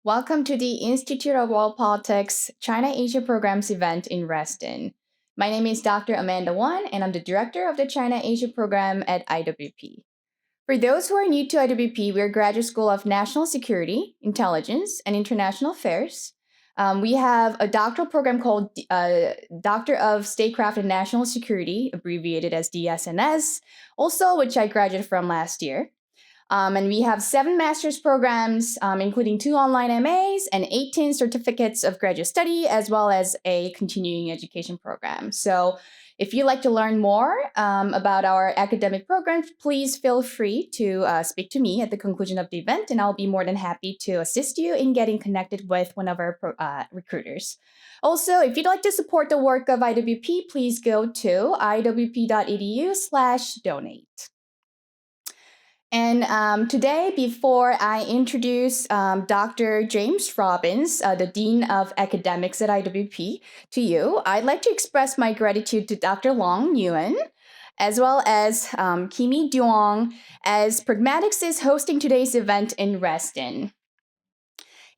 Welcome to the Institute of World Politics China-Asia Programs event in Reston. My name is Dr. Amanda Wan, and I'm the director of the China-Asia Program at IWP. For those who are new to IWP, we're a graduate school of national security, intelligence, and international affairs. We have a doctoral program called Doctor of Statecraft and National Security, abbreviated as DSNS, also which I graduated from last year. And we have 7 master's programs, including 2 online MAs and 18 certificates of graduate study, as well as a continuing education program. So if you'd like to learn more about our academic programs, please feel free to speak to me at the conclusion of the event, and I'll be more than happy to assist you in getting connected with one of our recruiters. Also, if you'd like to support the work of IWP, please go to iwp.edu/donate. And today, before I introduce Dr. James Robbins, the Dean of Academics at IWP, to you, I'd like to express my gratitude to Dr. Long Nguyen, as well as Kimi Duong, as Pragmatics is hosting today's event in Reston.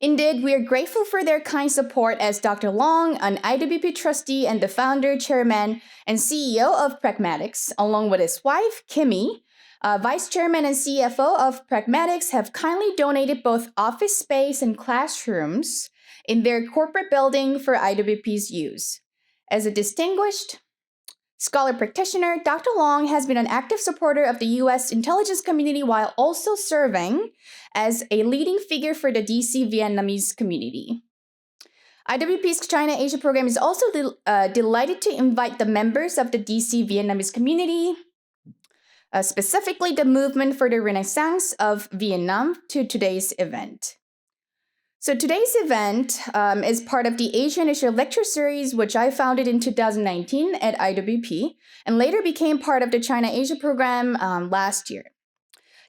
Indeed, we are grateful for their kind support as Dr. Long, an IWP trustee and the founder, chairman, and CEO of Pragmatics, along with his wife, Kimi, Vice Chairman and CFO of Pragmatics, have kindly donated both office space and classrooms in their corporate building for IWP's use. As a distinguished scholar practitioner, Dr. Long has been an active supporter of the U.S. intelligence community while also serving as a leading figure for the DC Vietnamese community. IWP's China-Asia program is also delighted to invite the members of the DC Vietnamese community, specifically the movement for the Renaissance of Vietnam, to today's event. So today's event is part of the Asia Initiative Lecture Series, which I founded in 2019 at IWP, and later became part of the China-Asia program last year.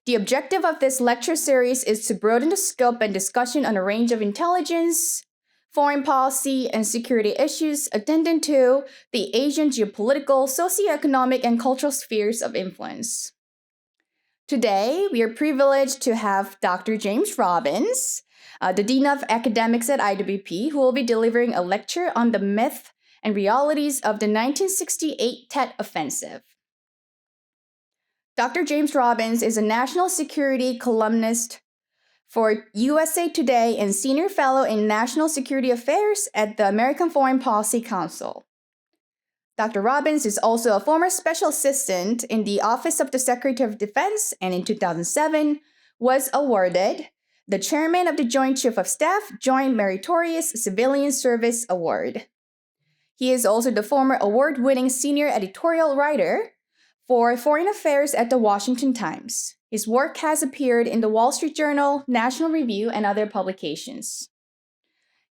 The objective of this lecture series is to broaden the scope and discussion on a range of intelligence, foreign policy, and security issues attendant to the Asian geopolitical, socioeconomic, and cultural spheres of influence. Today, we are privileged to have Dr. James Robbins, the Dean of Academics at IWP, who will be delivering a lecture on the myth and realities of the 1968 Tet Offensive. Dr. James Robbins is a national security columnist for USA Today and Senior Fellow in National Security Affairs at the American Foreign Policy Council. Dr. Robbins is also a former special assistant in the Office of the Secretary of Defense, and in 2007 was awarded the Chairman of the Joint Chief of Staff Joint Meritorious Civilian Service Award. He is also the former award-winning senior editorial writer for Foreign Affairs at the Washington Times. His work has appeared in the Wall Street Journal, National Review, and other publications.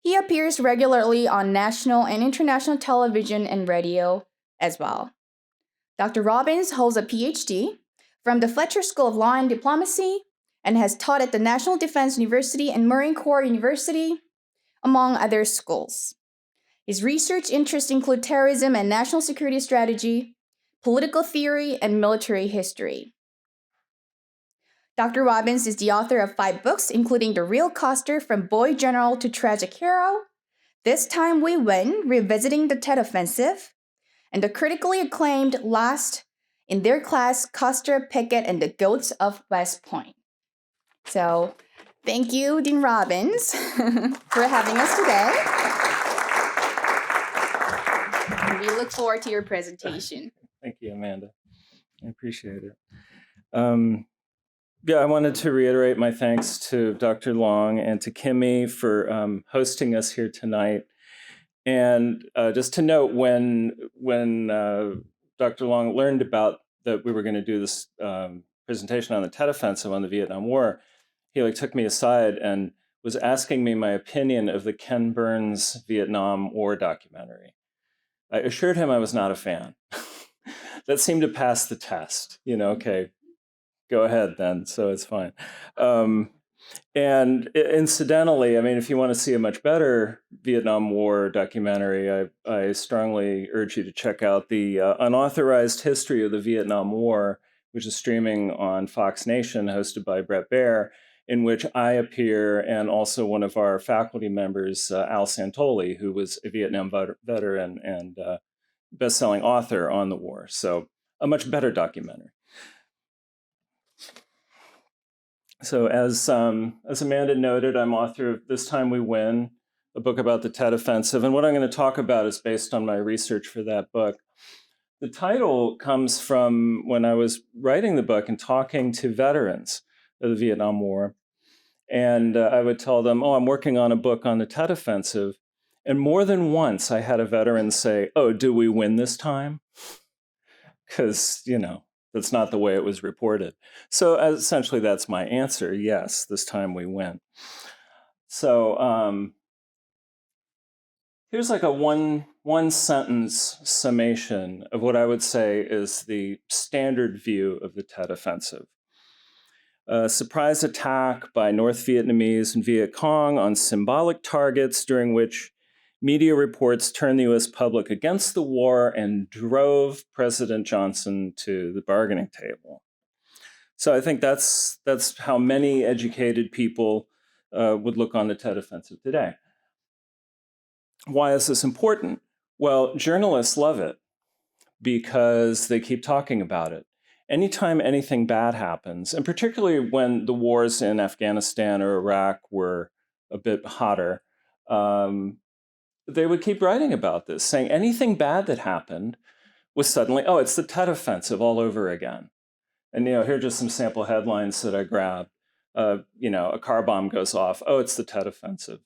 He appears regularly on national and international television and radio as well. Dr. Robbins holds a PhD from the Fletcher School of Law and Diplomacy and has taught at the National Defense University and Marine Corps University, among other schools. His research interests include terrorism and national security strategy, political theory, and military history. Dr. Robbins is the author of 5 books, including The Real Coster: From Boy General to Tragic Hero, This Time We Win: Revisiting the Tet Offensive, and the critically acclaimed Last in Their Class: Custer, Pickett, and the Goats of West Point. So, thank you, Dean Robbins, for having us today. And we look forward to your presentation. Thank you, Amanda. I appreciate it. I wanted to reiterate my thanks to Dr. Long and to Kimi for hosting us here tonight. And just to note, when Dr. Long learned about that we were going to do this presentation on the Tet Offensive on the Vietnam War, he took me aside and was asking me my opinion of the Ken Burns Vietnam War documentary. I assured him I was not a fan. That seemed to pass the test. Okay, go ahead then, so it's fine. And incidentally, if you want to see a much better Vietnam War documentary, I strongly urge you to check out the Unauthorized History of the Vietnam War, which is streaming on Fox Nation, hosted by Bret Baier. in which I appear, and also one of our faculty members, Al Santoli, who was a Vietnam veteran and best-selling author on the war. So a much better documentary. So as Amanda noted, I'm author of This Time We Win, a book about the Tet Offensive. And what I'm going to talk about is based on my research for that book. The title comes from when I was writing the book and talking to veterans of the Vietnam War. And I would tell them, oh, I'm working on a book on the Tet Offensive. And more than once, I had a veteran say, oh, do we win this time? Because, that's not the way it was reported. So essentially, that's my answer. Yes, this time we win. So here's like a one sentence summation of what I would say is the standard view of the Tet Offensive. A surprise attack by North Vietnamese and Viet Cong on symbolic targets, during which media reports turned the US public against the war and drove President Johnson to the bargaining table. So I think that's how many educated people would look on the Tet Offensive today. Why is this important? Well, journalists love it because they keep talking about it. Anytime anything bad happens, and particularly when the wars in Afghanistan or Iraq were a bit hotter, they would keep writing about this, saying anything bad that happened was suddenly, oh, it's the Tet Offensive all over again. And here are just some sample headlines that I grabbed. A car bomb goes off. Oh, it's the Tet Offensive.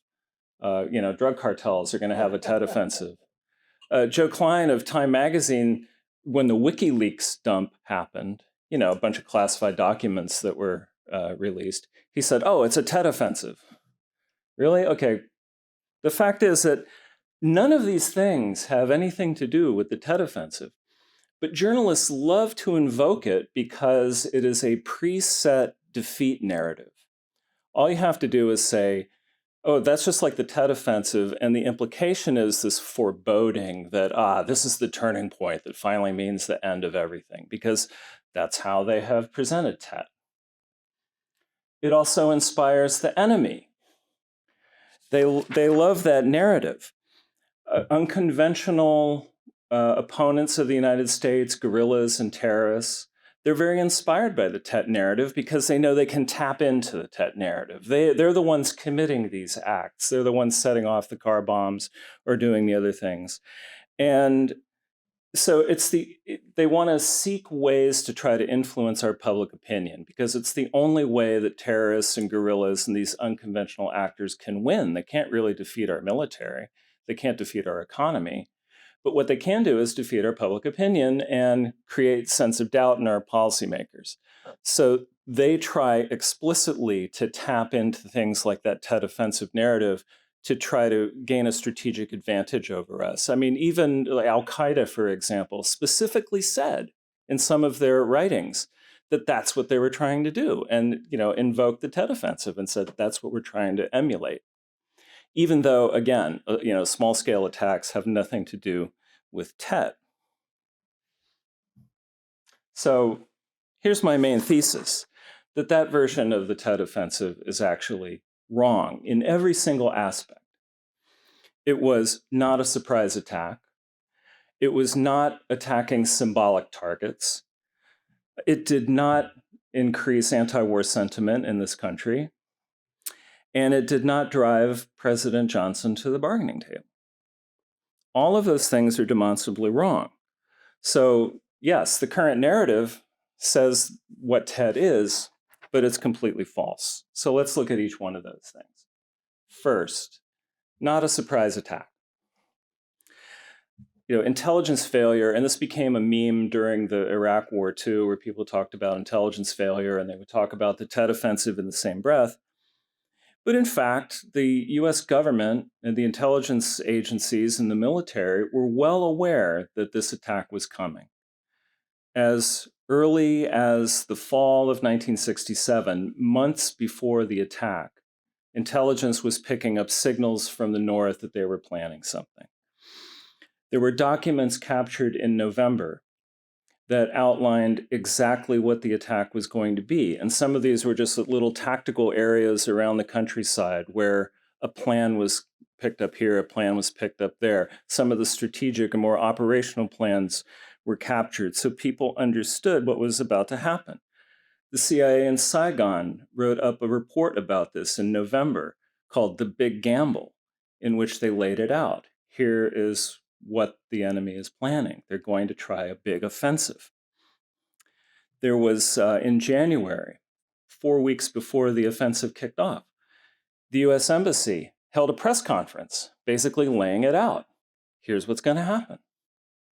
Drug cartels are going to have a Tet Offensive. Joe Klein of Time Magazine, when the WikiLeaks dump happened, a bunch of classified documents that were released, he said, oh, it's a Tet Offensive. Really? Okay. The fact is that none of these things have anything to do with the Tet Offensive, but journalists love to invoke it because it is a preset defeat narrative. All you have to do is say, oh, that's just like the Tet Offensive, and the implication is this foreboding that, this is the turning point that finally means the end of everything, because that's how they have presented Tet. It also inspires the enemy. They love that narrative. Unconventional opponents of the United States, guerrillas and terrorists, they're very inspired by the Tet narrative because they know they can tap into the Tet narrative. They're the ones committing these acts. They're the ones setting off the car bombs or doing the other things. And so they want to seek ways to try to influence our public opinion because it's the only way that terrorists and guerrillas and these unconventional actors can win. They can't really defeat our military. They can't defeat our economy. But what they can do is defeat our public opinion and create sense of doubt in our policymakers. So they try explicitly to tap into things like that Tet Offensive narrative to try to gain a strategic advantage over us. I mean, even Al-Qaeda, for example, specifically said in some of their writings that that's what they were trying to do and, invoked the Tet Offensive and said that's what we're trying to emulate. Even though, again, small-scale attacks have nothing to do with Tet. So here's my main thesis, that version of the Tet Offensive is actually wrong in every single aspect. It was not a surprise attack. It was not attacking symbolic targets. It did not increase anti-war sentiment in this country. And it did not drive President Johnson to the bargaining table. All of those things are demonstrably wrong. So yes, the current narrative says what Tet is, but it's completely false. So let's look at each one of those things. First, not a surprise attack. Intelligence failure, and this became a meme during the Iraq War too, where people talked about intelligence failure and they would talk about the Tet Offensive in the same breath. But in fact, the US government and the intelligence agencies and the military were well aware that this attack was coming. As early as the fall of 1967, months before the attack, intelligence was picking up signals from the North that they were planning something. There were documents captured in November that outlined exactly what the attack was going to be. And some of these were just little tactical areas around the countryside where a plan was picked up here, a plan was picked up there. Some of the strategic and more operational plans were captured, so people understood what was about to happen. The CIA in Saigon wrote up a report about this in November called The Big Gamble, in which they laid it out. Here is what the enemy is planning. They're going to try a big offensive. There was, in January, 4 weeks before the offensive kicked off, the US Embassy held a press conference, basically laying it out. Here's what's going to happen.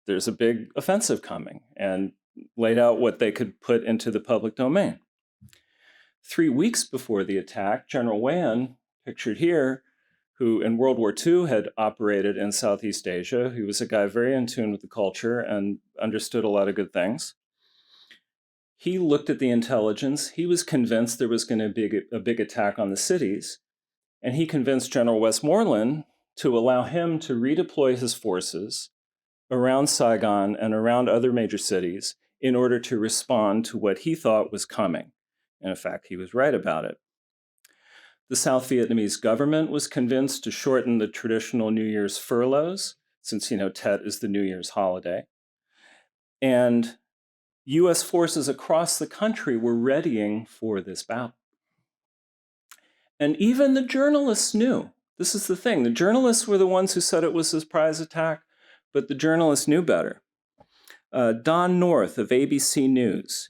There's a big offensive coming, and laid out what they could put into the public domain. 3 weeks before the attack, General Wan, pictured here, who in World War II had operated in Southeast Asia, he was a guy very in tune with the culture and understood a lot of good things. He looked at the intelligence. He was convinced there was going to be a big attack on the cities, and he convinced General Westmoreland to allow him to redeploy his forces around Saigon and around other major cities in order to respond to what he thought was coming. And in fact, he was right about it. The South Vietnamese government was convinced to shorten the traditional New Year's furloughs, since, Tet is the New Year's holiday. And US forces across the country were readying for this battle. And even the journalists knew. This is the thing. The journalists were the ones who said it was a surprise attack, but the journalists knew better. Don North of ABC News,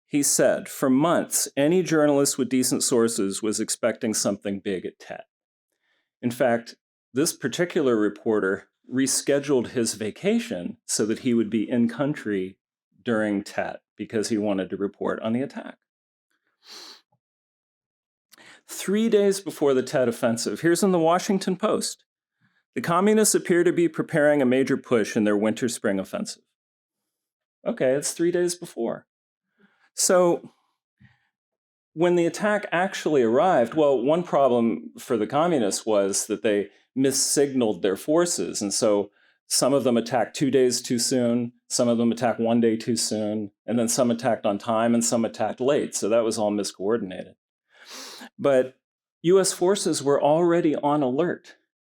he said, for months, any journalist with decent sources was expecting something big at Tet. In fact, this particular reporter rescheduled his vacation so that he would be in country during Tet because he wanted to report on the attack. 3 days before the Tet Offensive, here's in the Washington Post. The communists appear to be preparing a major push in their winter-spring offensive. Okay, it's 3 days before. So when the attack actually arrived, well, one problem for the communists was that they missignaled their forces. And so some of them attacked 2 days too soon, some of them attacked 1 day too soon, and then some attacked on time and some attacked late. So that was all miscoordinated. But US forces were already on alert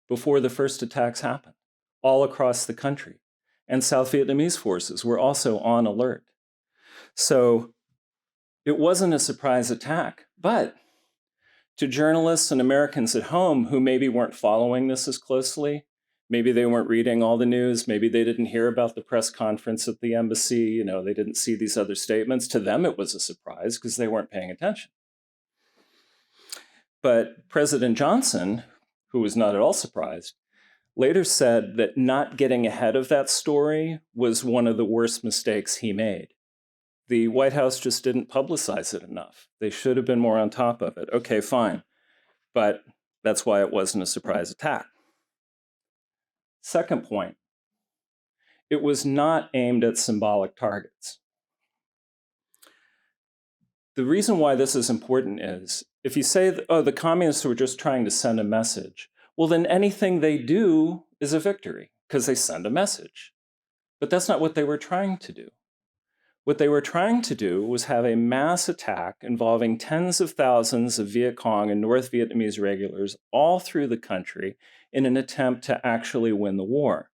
before the first attacks happened, all across the country. And South Vietnamese forces were also on alert. So it wasn't a surprise attack, but to journalists and Americans at home who maybe weren't following this as closely, maybe they weren't reading all the news, maybe they didn't hear about the press conference at the embassy, they didn't see these other statements, to them it was a surprise because they weren't paying attention. But President Johnson, who was not at all surprised, later said that not getting ahead of that story was one of the worst mistakes he made. The White House just didn't publicize it enough. They should have been more on top of it. Okay, fine. But that's why it wasn't a surprise attack. Second point, it was not aimed at symbolic targets. The reason why this is important is, if you say, the communists were just trying to send a message, well, then anything they do is a victory because they send a message. But that's not what they were trying to do. What they were trying to do was have a mass attack involving tens of thousands of Viet Cong and North Vietnamese regulars all through the country in an attempt to actually win the war.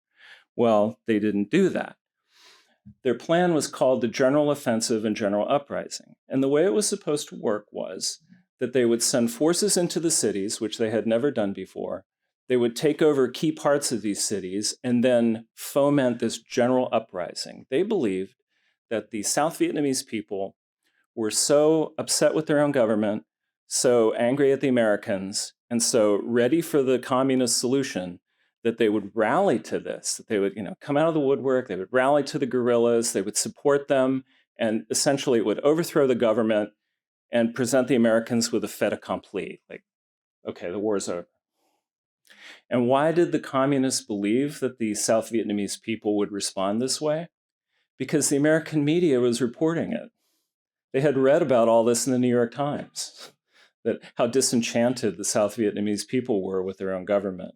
Well, they didn't do that. Their plan was called the General Offensive and General Uprising. And the way it was supposed to work was that they would send forces into the cities, which they had never done before. They would take over key parts of these cities and then foment this general uprising. They believed that the South Vietnamese people were so upset with their own government, so angry at the Americans, and so ready for the communist solution that they would rally to this, that they would come out of the woodwork, they would rally to the guerrillas, they would support them, and essentially it would overthrow the government and present the Americans with a fait accompli, like, okay, the war's over. And why did the communists believe that the South Vietnamese people would respond this way? Because the American media was reporting it. They had read about all this in the New York Times, that how disenchanted the South Vietnamese people were with their own government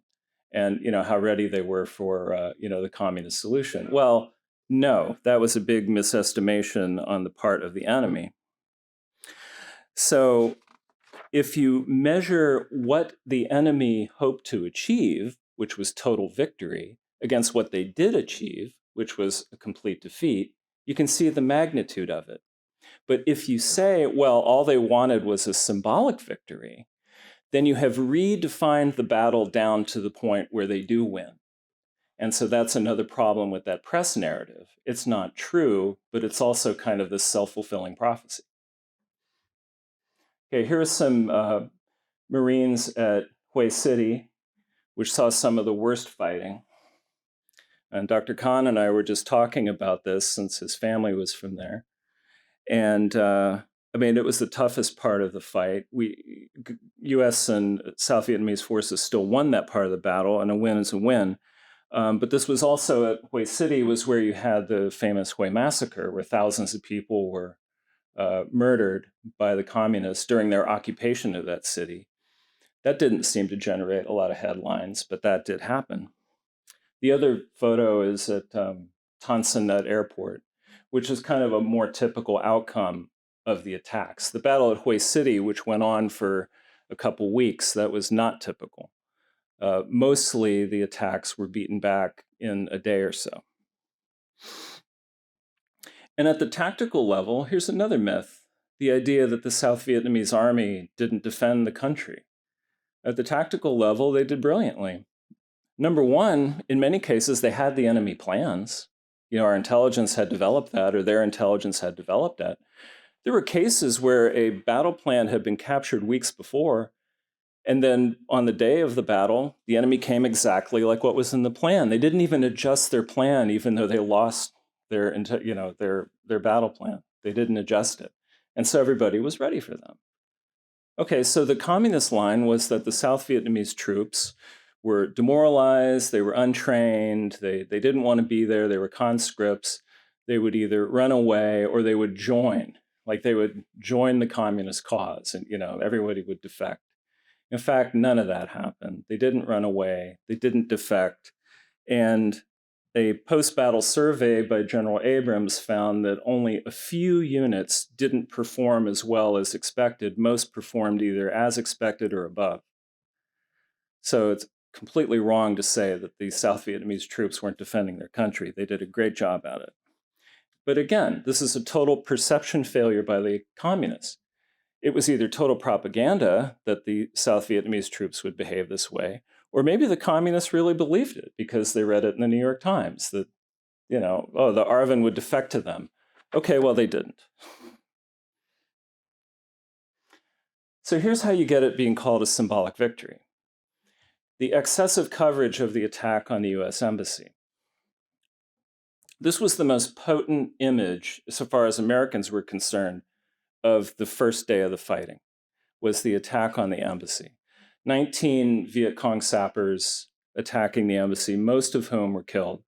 and how ready they were for the communist solution. Well, No, that was a big misestimation on the part of the enemy. So if you measure what the enemy hoped to achieve, which was total victory, against what they did achieve, which was a complete defeat, you can see the magnitude of it. But if you say, well, all they wanted was a symbolic victory, then you have redefined the battle down to the point where they do win. And so that's another problem with that press narrative. It's not true, but it's also kind of this self-fulfilling prophecy. Okay, here are some Marines at Hue City, which saw some of the worst fighting. And Dr. Khan and I were just talking about this since his family was from there. And I mean, it was the toughest part of the fight. US and South Vietnamese forces still won that part of the battle, and a win is a win. But this was also at Hue City, was where you had the famous Hue Massacre, where thousands of people were murdered by the communists during their occupation of that city. That didn't seem to generate a lot of headlines, but that did happen. The other photo is at Tan Son Nhut Airport, which is kind of a more typical outcome of the attacks. The battle at Hue City, which went on for a couple weeks, that was not typical. Mostly the attacks were beaten back in a day or so. And at the tactical level, here's another myth, the idea that the South Vietnamese army didn't defend the country. At the tactical level, they did brilliantly. Number one, in many cases, they had the enemy plans. You know, our intelligence had developed that, or their intelligence had developed that. There were cases where a battle plan had been captured weeks before, and then on the day of the battle, the enemy came exactly like what was in the plan. They didn't even adjust their plan, even though they lost their battle plan. They didn't adjust it. And so everybody was ready for them. Okay, so the communist line was that the South Vietnamese troops were demoralized, they were untrained, they didn't want to be there, they were conscripts. They would either run away or they would join, like they would join the communist cause, and everybody would defect. In fact, none of that happened. They didn't run away, they didn't defect, and a post-battle survey by General Abrams found that only a few units didn't perform as well as expected. Most performed either as expected or above. So it's completely wrong to say that the South Vietnamese troops weren't defending their country. They did a great job at it. But again, this is a total perception failure by the communists. It was either total propaganda that the South Vietnamese troops would behave this way, or maybe the communists really believed it because they read it in the New York Times that, the ARVN would defect to them. Okay, well, they didn't. So here's how you get it being called a symbolic victory. The excessive coverage of the attack on the US Embassy. This was the most potent image, so far as Americans were concerned, of the first day of the fighting, was the attack on the embassy. 19 Viet Cong sappers attacking the embassy, most of whom were killed.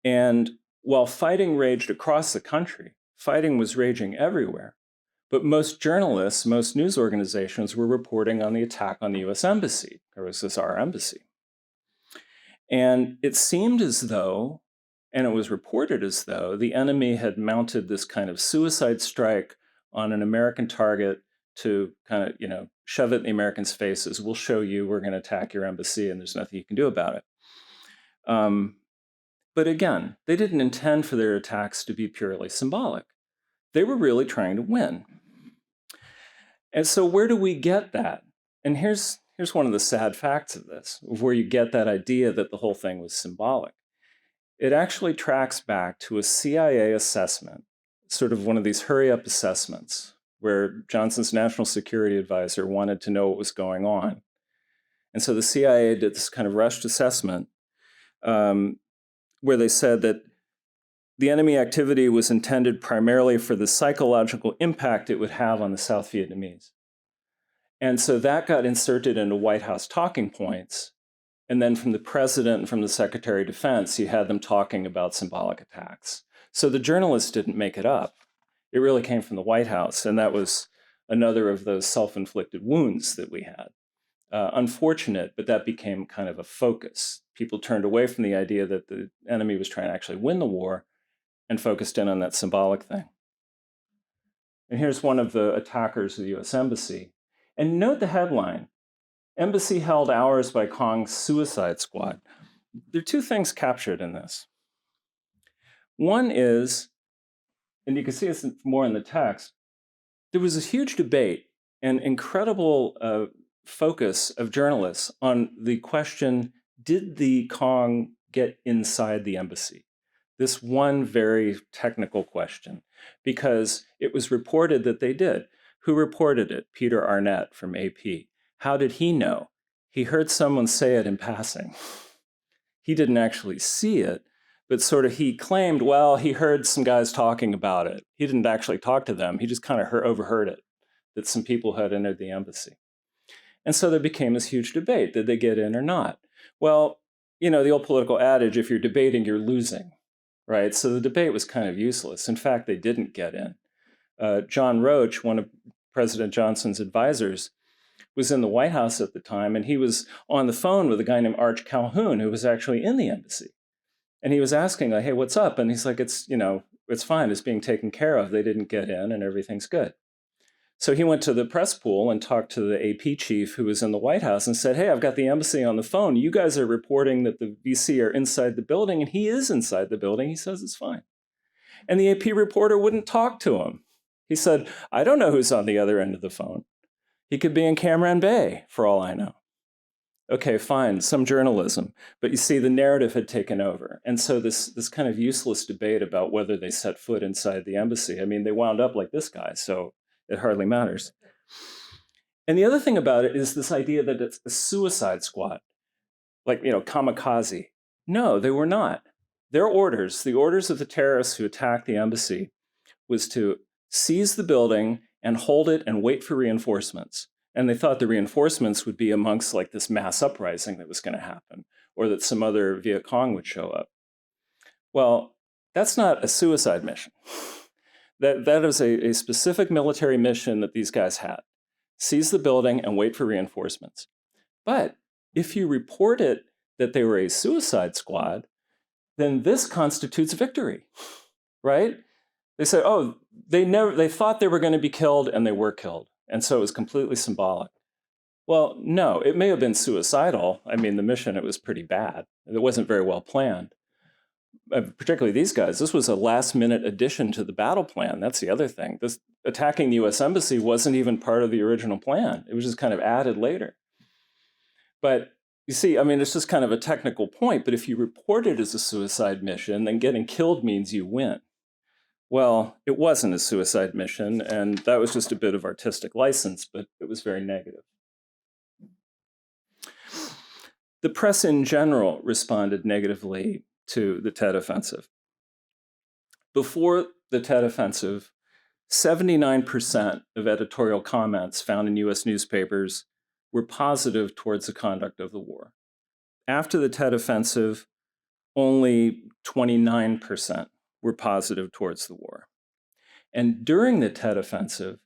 And while fighting raged across the country, fighting was raging everywhere. But most journalists, most news organizations were reporting on the attack on the US Embassy, or was this our embassy? And it seemed as though, and it was reported as though, the enemy had mounted this kind of suicide strike on an American target to kind of, shove it in the Americans' faces. We'll show you, we're going to attack your embassy, and there's nothing you can do about it. But again, they didn't intend for their attacks to be purely symbolic. They were really trying to win. And so where do we get that? And here's one of the sad facts of this, of where you get that idea that the whole thing was symbolic. It actually tracks back to a CIA assessment, sort of one of these hurry-up assessments, where Johnson's national security advisor wanted to know what was going on. And so the CIA did this kind of rushed assessment where they said that the enemy activity was intended primarily for the psychological impact it would have on the South Vietnamese. And so that got inserted into White House talking points. And then from the president and from the Secretary of Defense, you had them talking about symbolic attacks. So the journalists didn't make it up. It really came from the White House. And that was another of those self-inflicted wounds that we had. Unfortunate, but that became kind of a focus. people turned away from the idea that the enemy was trying to actually win the war and focused in on that symbolic thing. And here's one of the attackers of the US Embassy. And note the headline, Embassy held hours by Cong's suicide squad. There are two things captured in this. One is, and you can see this more in the text, there was a huge debate and incredible focus of journalists on the question, did the Cong get inside the embassy? This one very technical question, because it was reported that they did. Who reported it? Peter Arnett from AP. How did he know? He heard someone say it in passing. He didn't actually see it, but sort of he claimed, well, he heard some guys talking about it. He didn't actually talk to them. He just kind of overheard it, that some people had entered the embassy. And so there became this huge debate. Did they get in or not? Well, you know, the old political adage, if you're debating, you're losing, right? So the debate was kind of useless. In fact, they didn't get in. John Roach, one of President Johnson's advisors, was in the White House at the time, and he was on the phone with a guy named Arch Calhoun, who was actually in the embassy. And he was asking, like, hey, what's up? And he's like, it's fine. It's being taken care of. They didn't get in and everything's good. So he went to the press pool and talked to the AP chief who was in the White House and said, hey, I've got the embassy on the phone. You guys are reporting that the VC are inside the building, and he is inside the building. He says it's fine. And the AP reporter wouldn't talk to him. He said, I don't know who's on the other end of the phone. He could be in Cam Bay, for all I know. Okay, fine, some journalism. But you see, the narrative had taken over. And so this kind of useless debate about whether they set foot inside the embassy, I mean, they wound up like this guy, so it hardly matters. And the other thing about it is this idea that it's a suicide squad, like, you know, kamikaze. No, they were not. Their orders, the orders of the terrorists who attacked the embassy, was to seize the building and hold it and wait for reinforcements. And they thought the reinforcements would be amongst like this mass uprising that was going to happen, or that some other Viet Cong would show up. Well, that's not a suicide mission. That is a specific military mission that these guys had. Seize the building and wait for reinforcements. But if you report it that they were a suicide squad, then this constitutes victory, right? They say, oh, they thought they were going to be killed and they were killed. And so it was completely symbolic. Well, no, it may have been suicidal. I mean, the mission, it was pretty bad. It wasn't very well planned. Particularly these guys, this was a last minute addition to the battle plan. That's the other thing. This attacking the US Embassy wasn't even part of the original plan. It was just kind of added later. But you see, I mean, it's just kind of a technical point, but if you report it as a suicide mission, then getting killed means you win. Well, it wasn't a suicide mission, and that was just a bit of artistic license, but it was very negative. The press in general responded negatively to the Tet Offensive. Before the Tet Offensive, 79% of editorial comments found in US newspapers were positive towards the conduct of the war. After the Tet Offensive, only 29% were positive towards the war. And during the Tet Offensive,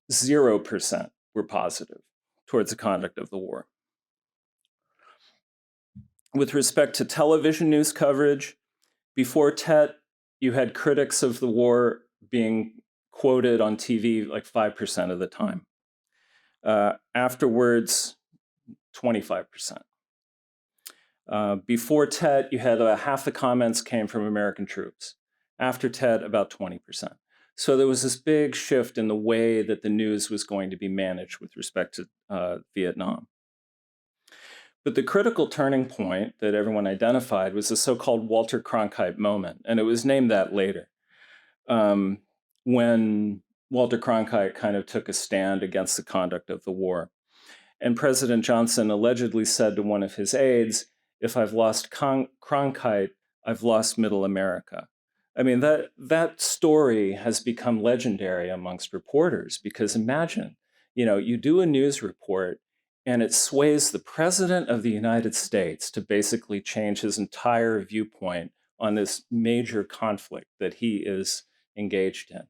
0% were positive towards the conduct of the war. With respect to television news coverage, before Tet, you had critics of the war being quoted on TV like 5% of the time. Afterwards, 25%. Before Tet, you had half the comments came from American troops. After Tet, about 20%. So there was this big shift in the way that the news was going to be managed with respect to Vietnam. But the critical turning point that everyone identified was the so-called Walter Cronkite moment, and it was named that later, when Walter Cronkite kind of took a stand against the conduct of the war. And President Johnson allegedly said to one of his aides, if I've lost Cronkite, I've lost Middle America. I mean, that story has become legendary amongst reporters, because imagine, you do a news report and it sways the President of the United States to basically change his entire viewpoint on this major conflict that he is engaged in.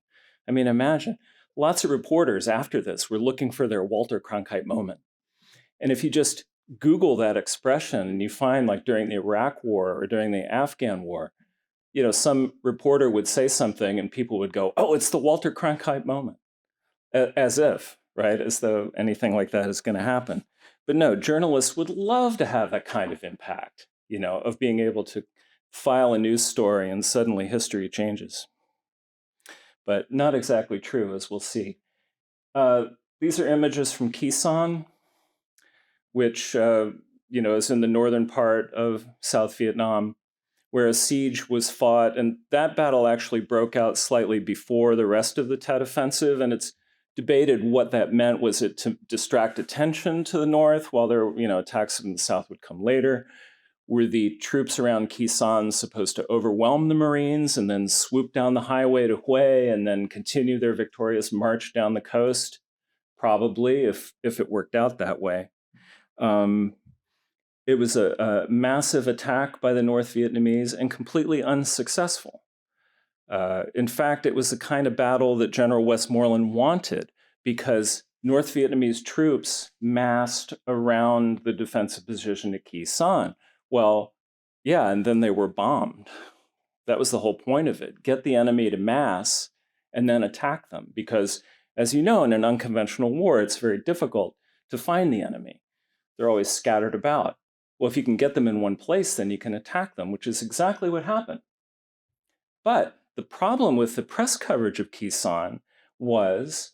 I mean, imagine, lots of reporters after this were looking for their Walter Cronkite moment. And if you just Google that expression and you find, like during the Iraq War or during the Afghan War, some reporter would say something and people would go, "Oh, it's the Walter Cronkite moment," as if, right, as though anything like that is going to happen. But no, journalists would love to have that kind of impact, of being able to file a news story and suddenly history changes. But not exactly true, as we'll see. These are images from Khe Sanh, which is in the northern part of South Vietnam, where a siege was fought. And that battle actually broke out slightly before the rest of the Tet Offensive. And it's debated what that meant. Was it to distract attention to the north while their attacks in the south would come later? Were the troops around Khe Sanh supposed to overwhelm the Marines and then swoop down the highway to Hue and then continue their victorious march down the coast? Probably, if it worked out that way. It was a massive attack by the North Vietnamese and completely unsuccessful. In fact, it was the kind of battle that General Westmoreland wanted, because North Vietnamese troops massed around the defensive position at Khe Sanh. Well, yeah, and then they were bombed. That was the whole point of it. Get the enemy to mass and then attack them. Because, as you know, in an unconventional war, it's very difficult to find the enemy. They're always scattered about. Well, if you can get them in one place, then you can attack them, which is exactly what happened. But the problem with the press coverage of Khe Sanh was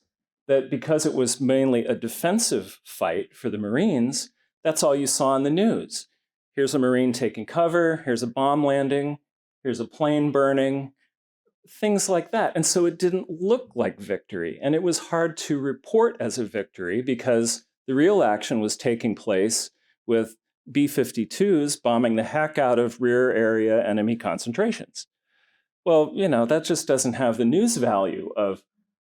that because it was mainly a defensive fight for the Marines, that's all you saw in the news. Here's a Marine taking cover, here's a bomb landing, here's a plane burning, things like that. And so it didn't look like victory. And it was hard to report as a victory because the real action was taking place with B-52s bombing the heck out of rear area enemy concentrations. Well, that just doesn't have the news value of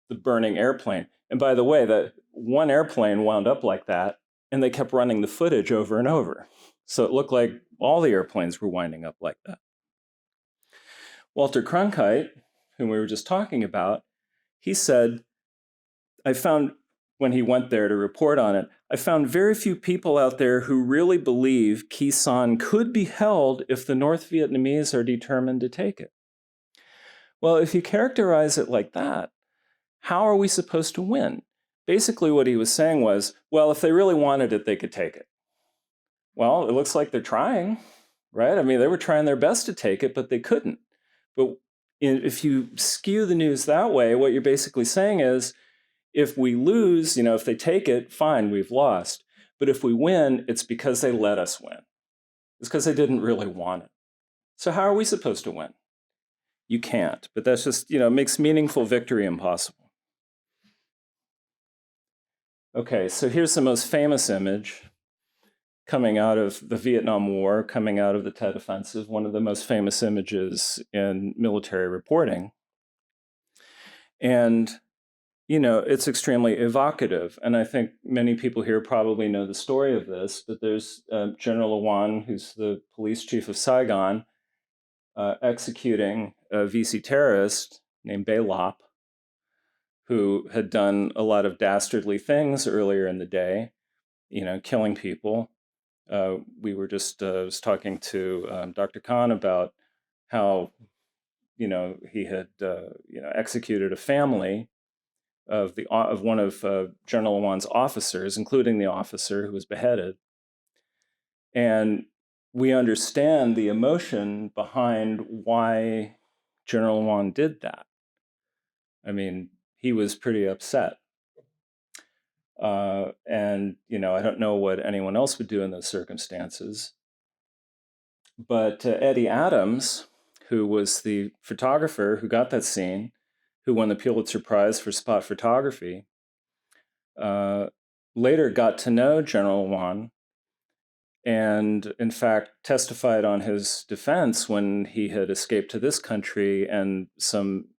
the burning airplane. And by the way, that one airplane wound up like that, and they kept running the footage over and over. So it looked like all the airplanes were winding up like that. Walter Cronkite, whom we were just talking about, he said, I found, when he went there to report on it, I found very few people out there who really believe Khe Sanh could be held if the North Vietnamese are determined to take it. Well, if you characterize it like that, how are we supposed to win? Basically, what he was saying was, well, if they really wanted it, they could take it. Well, it looks like they're trying, right? I mean, they were trying their best to take it, but they couldn't. But if you skew the news that way, what you're basically saying is, if we lose, if they take it, fine, we've lost. But if we win, it's because they let us win. It's because they didn't really want it. So how are we supposed to win? You can't, but that's just, makes meaningful victory impossible. Okay, so here's the most famous image coming out of the Vietnam War, coming out of the Tet Offensive, one of the most famous images in military reporting. And, it's extremely evocative. And I think many people here probably know the story of this, but there's General Lawan, who's the police chief of Saigon, executing a VC terrorist named Bay Lop, who had done a lot of dastardly things earlier in the day, killing people. We were just was talking to Dr. Khan about how, he had, executed a family of one of General Lawan's officers, including the officer who was beheaded. And we understand the emotion behind why General Lawan did that. I mean, he was pretty upset. And, I don't know what anyone else would do in those circumstances. But Eddie Adams, who was the photographer who got that scene, who won the Pulitzer Prize for spot photography, later got to know General Lawan and, in fact, testified on his defense when he had escaped to this country and some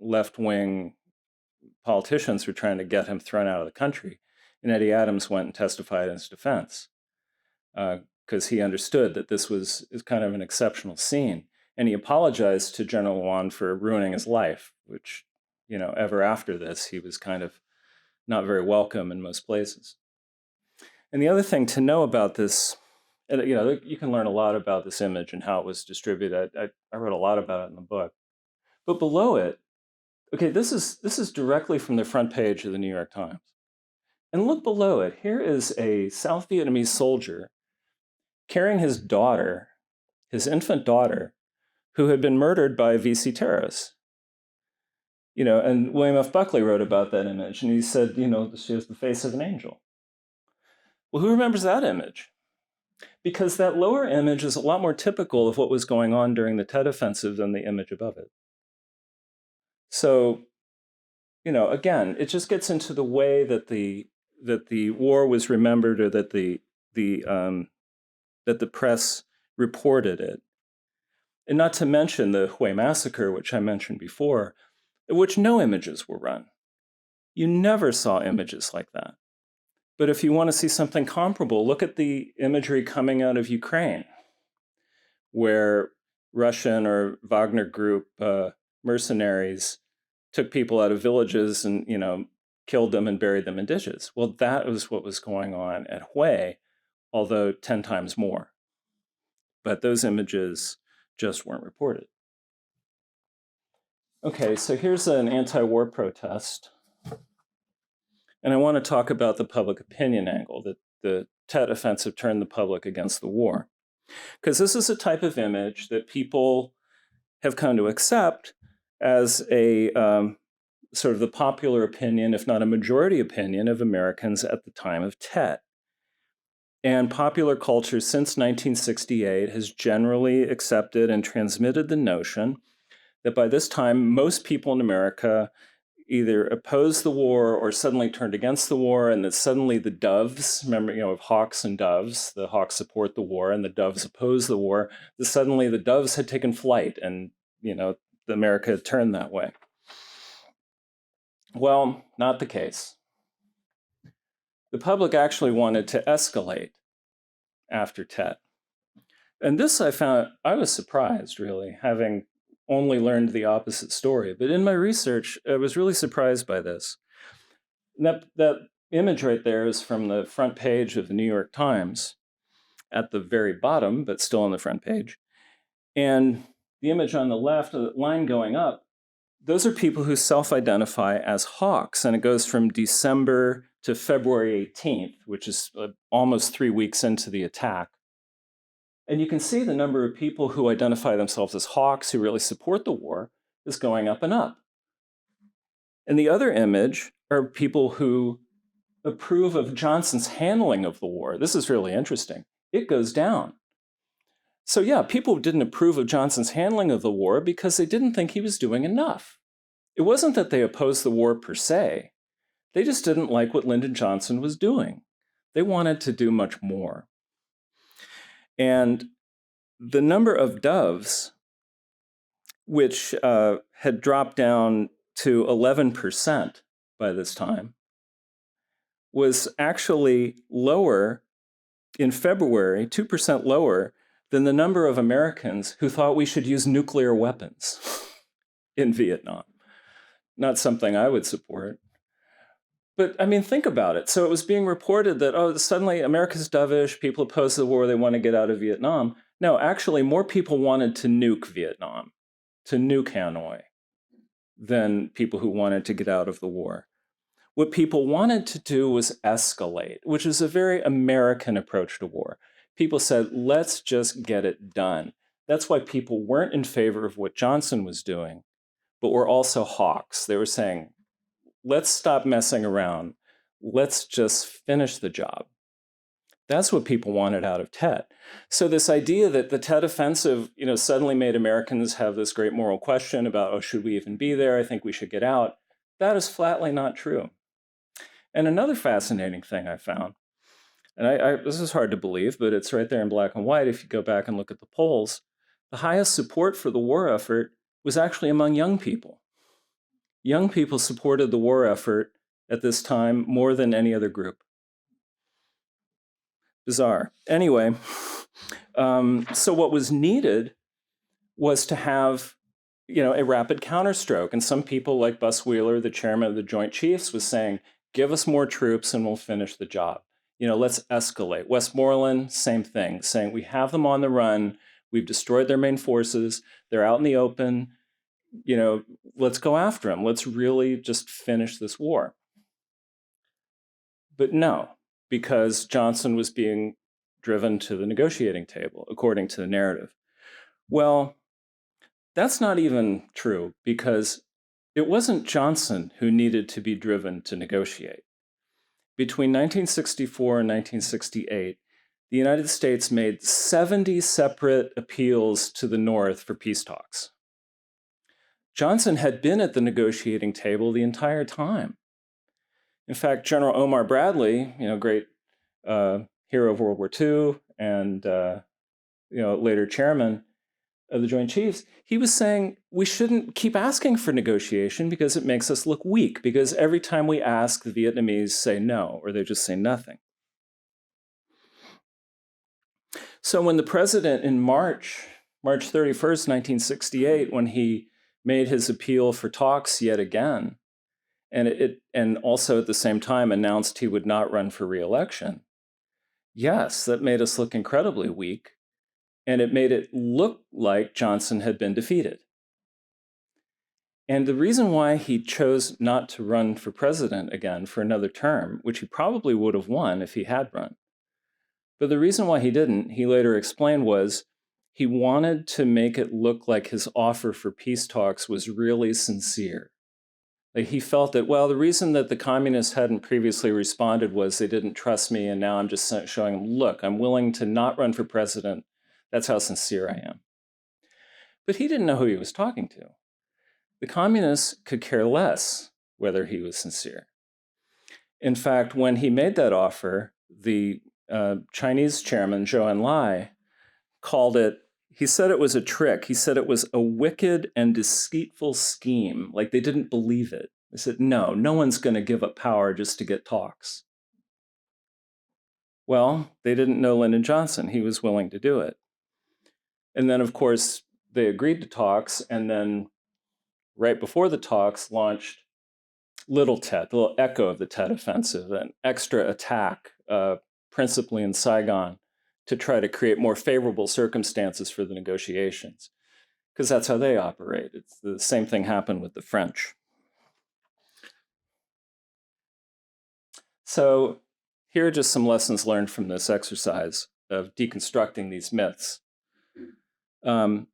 left-wing politicians were trying to get him thrown out of the country. And Eddie Adams went and testified in his defense because he understood that this is kind of an exceptional scene. And he apologized to General Lawan for ruining his life, which, ever after this, he was kind of not very welcome in most places. And the other thing to know about this, and you can learn a lot about this image and how it was distributed. I wrote a lot about it in the book. But below it, okay, this is directly from the front page of the New York Times. And look below it. Here is a South Vietnamese soldier carrying his daughter, his infant daughter, who had been murdered by VC terrorists. And William F. Buckley wrote about that image, and he said, she has the face of an angel. Well, who remembers that image? Because that lower image is a lot more typical of what was going on during the Tet Offensive than the image above it. So, again, it just gets into the way that the war was remembered, or that the press reported it. And not to mention the Hue massacre, which I mentioned before, in which no images were run. You never saw images like that. But if you want to see something comparable, look at the imagery coming out of Ukraine, where Russian or Wagner Group mercenaries took people out of villages and, killed them and buried them in ditches. Well, that was what was going on at Hue, although 10 times more. But those images just weren't reported. Okay, so here's an anti-war protest. And I want to talk about the public opinion angle, that the Tet Offensive turned the public against the war. Because this is a type of image that people have come to accept as a sort of the popular opinion, if not a majority opinion, of Americans at the time of Tet. And popular culture since 1968 has generally accepted and transmitted the notion that by this time, most people in America either opposed the war or suddenly turned against the war, and that suddenly the doves, remember, of hawks and doves, the hawks support the war and the doves oppose the war, that suddenly the doves had taken flight and, America had turned that way. Well, not the case. The public actually wanted to escalate after Tet. And this I was surprised, really, having only learned the opposite story. But in my research, I was really surprised by this. That image right there is from the front page of the New York Times, at the very bottom, but still on the front page. And the image on the left, the line going up, those are people who self-identify as hawks. And it goes from December to February 18th, which is almost 3 weeks into the attack. And you can see the number of people who identify themselves as hawks, who really support the war, is going up and up. And the other image are people who approve of Johnson's handling of the war. This is really interesting. It goes down. So yeah, people didn't approve of Johnson's handling of the war because they didn't think he was doing enough. It wasn't that they opposed the war per se. They just didn't like what Lyndon Johnson was doing. They wanted to do much more. And the number of doves, which had dropped down to 11% by this time, was actually lower in February, 2% lower than the number of Americans who thought we should use nuclear weapons in Vietnam. Not something I would support. But I mean, think about it. So it was being reported that, suddenly America's dovish, people oppose the war, they want to get out of Vietnam. No, actually, more people wanted to nuke Vietnam, to nuke Hanoi, than people who wanted to get out of the war. What people wanted to do was escalate, which is a very American approach to war. People said, let's just get it done. That's why people weren't in favor of what Johnson was doing, but were also hawks. They were saying, let's stop messing around. Let's just finish the job. That's what people wanted out of Tet. So this idea that the Tet Offensive, suddenly made Americans have this great moral question about, should we even be there? I think we should get out. That is flatly not true. And another fascinating thing I found, and this is hard to believe, but it's right there in black and white if you go back and look at the polls, the highest support for the war effort was actually among young people. Young people supported the war effort at this time more than any other group. Bizarre. Anyway, so what was needed was to have, a rapid counterstroke. And some people like Bus Wheeler, the chairman of the Joint Chiefs, was saying, give us more troops and we'll finish the job. let's escalate. Westmoreland, same thing, saying we have them on the run. We've destroyed their main forces. They're out in the open. Let's go after them. Let's really just finish this war. But no, because Johnson was being driven to the negotiating table, according to the narrative. Well, that's not even true, because it wasn't Johnson who needed to be driven to negotiate. Between 1964 and 1968, the United States made 70 separate appeals to the North for peace talks. Johnson had been at the negotiating table the entire time. In fact, General Omar Bradley, great hero of World War II and later chairman of the Joint Chiefs, he was saying we shouldn't keep asking for negotiation because it makes us look weak, because every time we ask, the Vietnamese say no, or they just say nothing. So when the president in March 31st, 1968, when he made his appeal for talks yet again, and also at the same time announced he would not run for re-election, yes, that made us look incredibly weak, and it made it look like Johnson had been defeated. And the reason why he chose not to run for president again for another term, which he probably would have won if he had run, but the reason why he didn't, he later explained, was he wanted to make it look like his offer for peace talks was really sincere. Like, he felt that, well, the reason that the communists hadn't previously responded was they didn't trust me, and now I'm just showing them, look, I'm willing to not run for president. That's how sincere I am. But he didn't know who he was talking to. The communists could care less whether he was sincere. In fact, when he made that offer, the Chinese chairman, Zhou Enlai, called it, he said it was a trick. He said it was a wicked and deceitful scheme. Like, they didn't believe it. They said, no one's going to give up power just to get talks. Well, they didn't know Lyndon Johnson. He was willing to do it. And then, of course, they agreed to talks. And then right before the talks, launched Little Tet, the little echo of the Tet Offensive, an extra attack, principally in Saigon, to try to create more favorable circumstances for the negotiations, because that's how they operate. It's the same thing happened with the French. So here are just some lessons learned from this exercise of deconstructing these myths.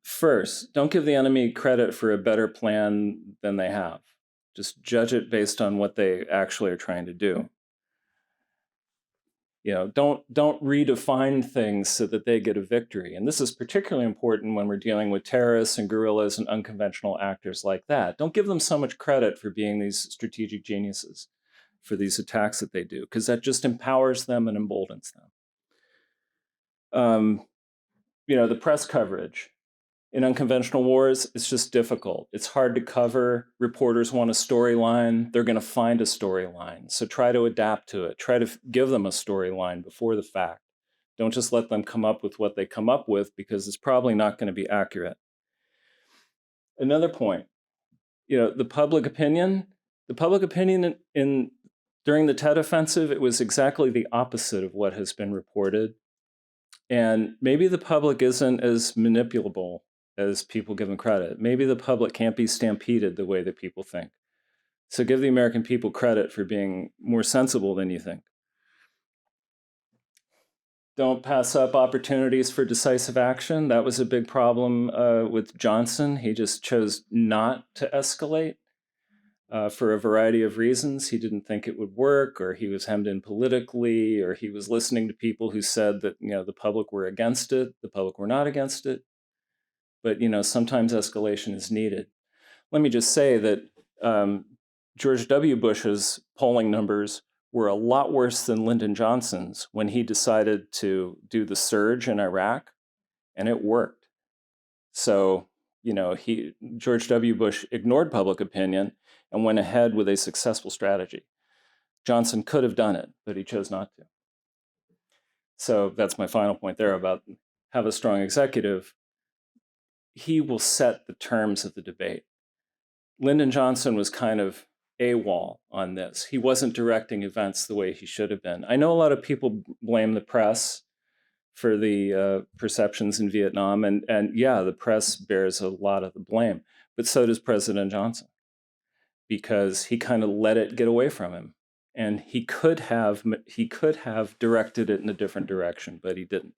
First, don't give the enemy credit for a better plan than they have. Just judge it based on what they actually are trying to do. Don't redefine things so that they get a victory. And this is particularly important when we're dealing with terrorists and guerrillas and unconventional actors like that. Don't give them so much credit for being these strategic geniuses for these attacks that they do, because that just empowers them and emboldens them. The press coverage in unconventional wars, it's just difficult. It's hard to cover. Reporters want a storyline. They're going to find a storyline. So try to adapt to it. Try to give them a storyline before the fact. Don't just let them come up with what they come up with, because it's probably not going to be accurate. Another point, the public opinion during the Tet Offensive, it was exactly the opposite of what has been reported. And maybe the public isn't as manipulable as people give them credit. Maybe the public can't be stampeded the way that people think. So give the American people credit for being more sensible than you think. Don't pass up opportunities for decisive action. That was a big problem with Johnson. He just chose not to escalate for a variety of reasons. He didn't think it would work, or he was hemmed in politically, or he was listening to people who said that the public were against it. The public were not against it. But sometimes escalation is needed. Let me just say that George W. Bush's polling numbers were a lot worse than Lyndon Johnson's when he decided to do the surge in Iraq, and it worked. So, George W. Bush ignored public opinion and went ahead with a successful strategy. Johnson could have done it, but he chose not to. So that's my final point there about have a strong executive. He will set the terms of the debate. Lyndon Johnson was kind of AWOL on this. He wasn't directing events the way he should have been. I know a lot of people blame the press for the perceptions in Vietnam, and yeah, the press bears a lot of the blame, but so does President Johnson, because he kind of let it get away from him, and he could have directed it in a different direction, but he didn't.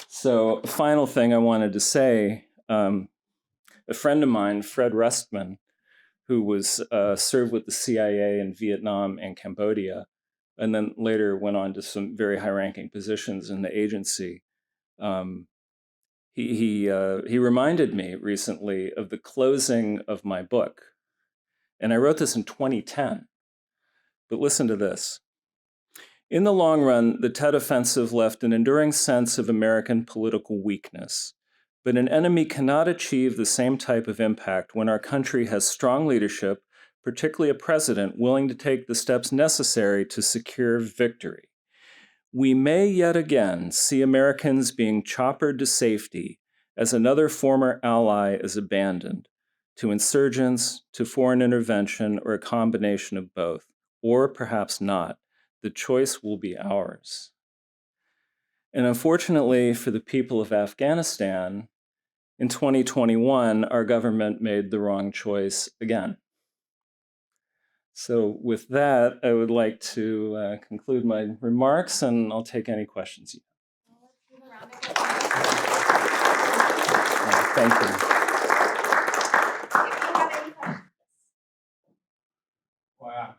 So, final thing I wanted to say, a friend of mine, Fred Reston, who was served with the CIA in Vietnam and Cambodia, and then later went on to some very high-ranking positions in the agency. He reminded me recently of the closing of my book, and I wrote this in 2010. But listen to this. In the long run, the Tet Offensive left an enduring sense of American political weakness. But an enemy cannot achieve the same type of impact when our country has strong leadership, particularly a president willing to take the steps necessary to secure victory. We may yet again see Americans being choppered to safety as another former ally is abandoned, to insurgents, to foreign intervention, or a combination of both, or perhaps not. The choice will be ours. And unfortunately for the people of Afghanistan, in 2021, our government made the wrong choice again. So with that, I would like to conclude my remarks, and I'll take any questions you have. Thank you. Well,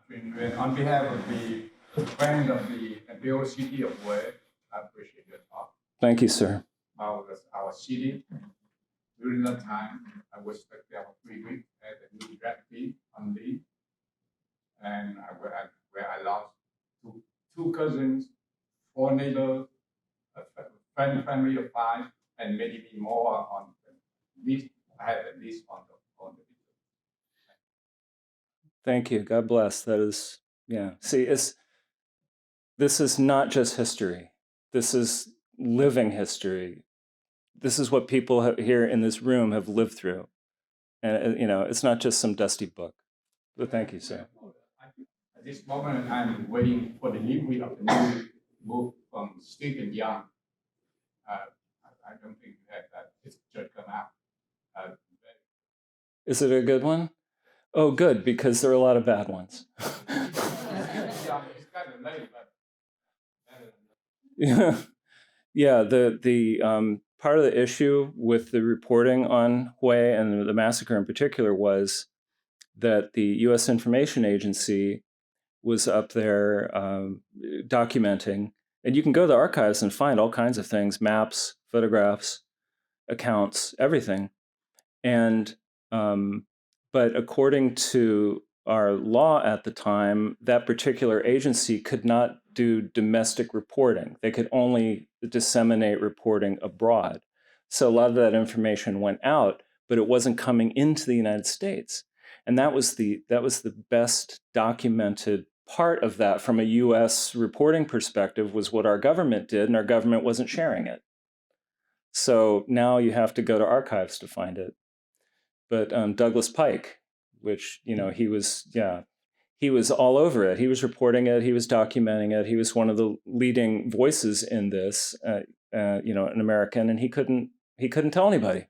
on behalf of the friends of the Bureau City of Viet, I appreciate your talk. Thank you, sir. About our city. During that time, I was stuck there for 3 weeks as a new deputy on leave, and where I lost two cousins, 4 neighbors, a family of 5, and maybe more on the list. I had at least on the video. Thank you. God bless. That is, yeah. See, this is not just history. This is living history. This is what people here in this room have lived through. And, it's not just some dusty book. But thank you, sir. At this moment, I'm waiting for the delivery of the new book from Stephen Young. I don't think that it's just come out. Is it a good one? Oh, good, because there are a lot of bad ones. Yeah, yeah. The part of the issue with the reporting on Hue and the massacre in particular was that the U.S. Information Agency was up there documenting, and you can go to the archives and find all kinds of things: maps, photographs, accounts, everything. And but according to our law at the time, that particular agency could not do domestic reporting. They could only disseminate reporting abroad. So a lot of that information went out, but it wasn't coming into the United States. And that was the best documented part of that from a US reporting perspective, was what our government did, and our government wasn't sharing it. So now you have to go to archives to find it. But Douglas Pike, which, he was all over it. He was reporting it. He was documenting it. He was one of the leading voices in this, an American, and he couldn't tell anybody.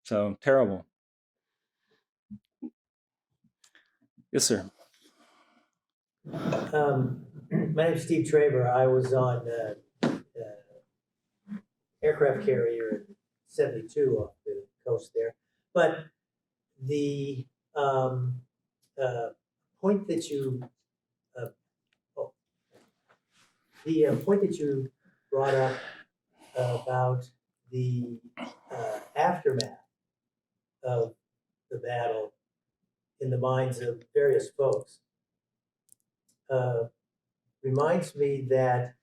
So terrible. Yes, sir. My name is Steve Traver. I was on aircraft carrier in 72 off the coast there. But the point that you brought up about the aftermath of the battle in the minds of various folks reminds me that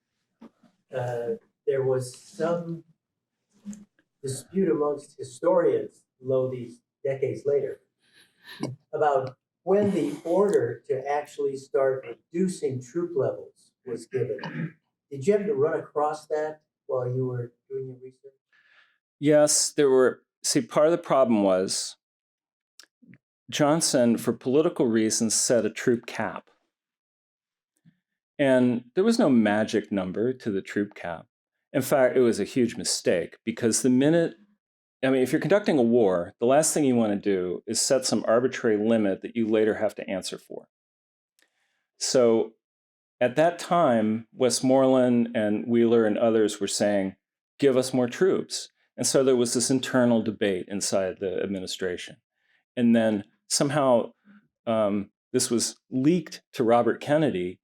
there was some dispute amongst historians, lo these decades later, about when the order to actually start reducing troop levels was given. Did you happen to run across that while you were doing your research? Yes, there were see, part of the problem was Johnson, for political reasons, set a troop cap. And there was no magic number to the troop cap. In fact, it was a huge mistake because the minute, I mean, if you're conducting a war, the last thing you want to do is set some arbitrary limit that you later have to answer for. So at that time, Westmoreland and Wheeler and others were saying, give us more troops. And so there was this internal debate inside the administration. And then somehow this was leaked to Robert Kennedy,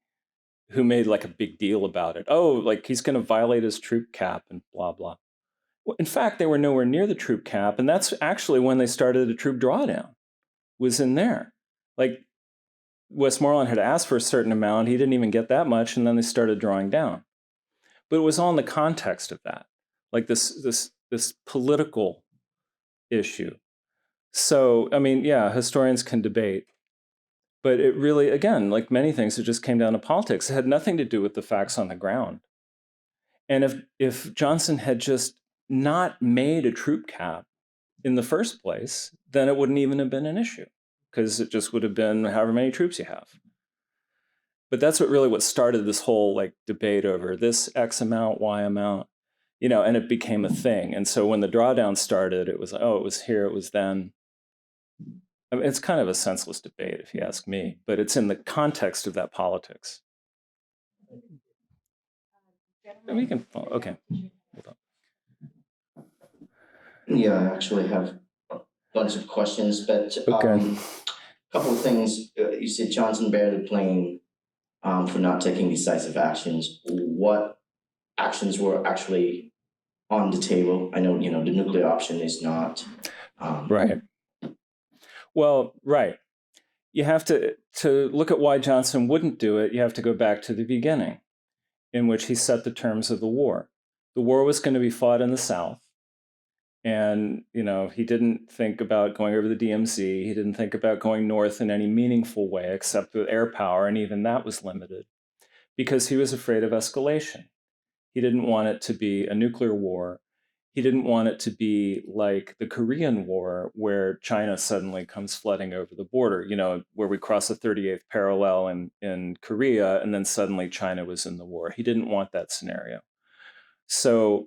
who made like a big deal about it. Oh, like he's going to violate his troop cap and blah, blah. Well, in fact, they were nowhere near the troop cap. And that's actually when they started the troop drawdown, was in there. Like Westmoreland had asked for a certain amount. He didn't even get that much. And then they started drawing down. But it was all in the context of that, like this political issue. So, I mean, yeah, historians can debate. But it really, again, like many things, it just came down to politics. It had nothing to do with the facts on the ground. And if Johnson had just not made a troop cap in the first place, then it wouldn't even have been an issue, because it just would have been however many troops you have. But that's what started this whole like debate over this X amount, Y amount, and it became a thing. And so when the drawdown started, it was, oh, it was here, it was then. I mean, it's kind of a senseless debate, if you ask me, but it's in the context of that politics. We can, okay. Yeah, I actually have a bunch of questions, but Okay. a couple of things. You said Johnson barely blamed for not taking decisive actions. What actions were actually on the table? I know, the nuclear option is not. Right. Well, right. You have to look at why Johnson wouldn't do it. You have to go back to the beginning, in which he set the terms of the war. The war was going to be fought in the South. And, he didn't think about going over the DMZ. He didn't think about going north in any meaningful way, except with air power. And even that was limited because he was afraid of escalation. He didn't want it to be a nuclear war. He didn't want it to be like the Korean War, where China suddenly comes flooding over the border, where we cross the 38th parallel in Korea, and then suddenly China was in the war. He didn't want that scenario. So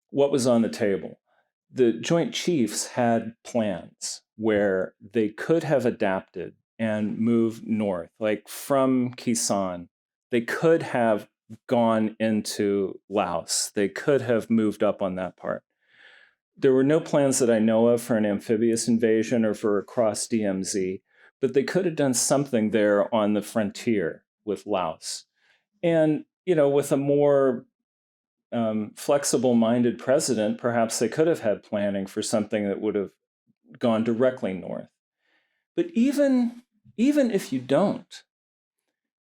what was on the table? The Joint Chiefs had plans where they could have adapted and moved north, like from Kisan. They could have gone into Laos. They could have moved up on that part. There were no plans that I know of for an amphibious invasion or for across DMZ, but they could have done something there on the frontier with Laos. And, with a more flexible-minded president, perhaps they could have had planning for something that would have gone directly north. But even if you don't,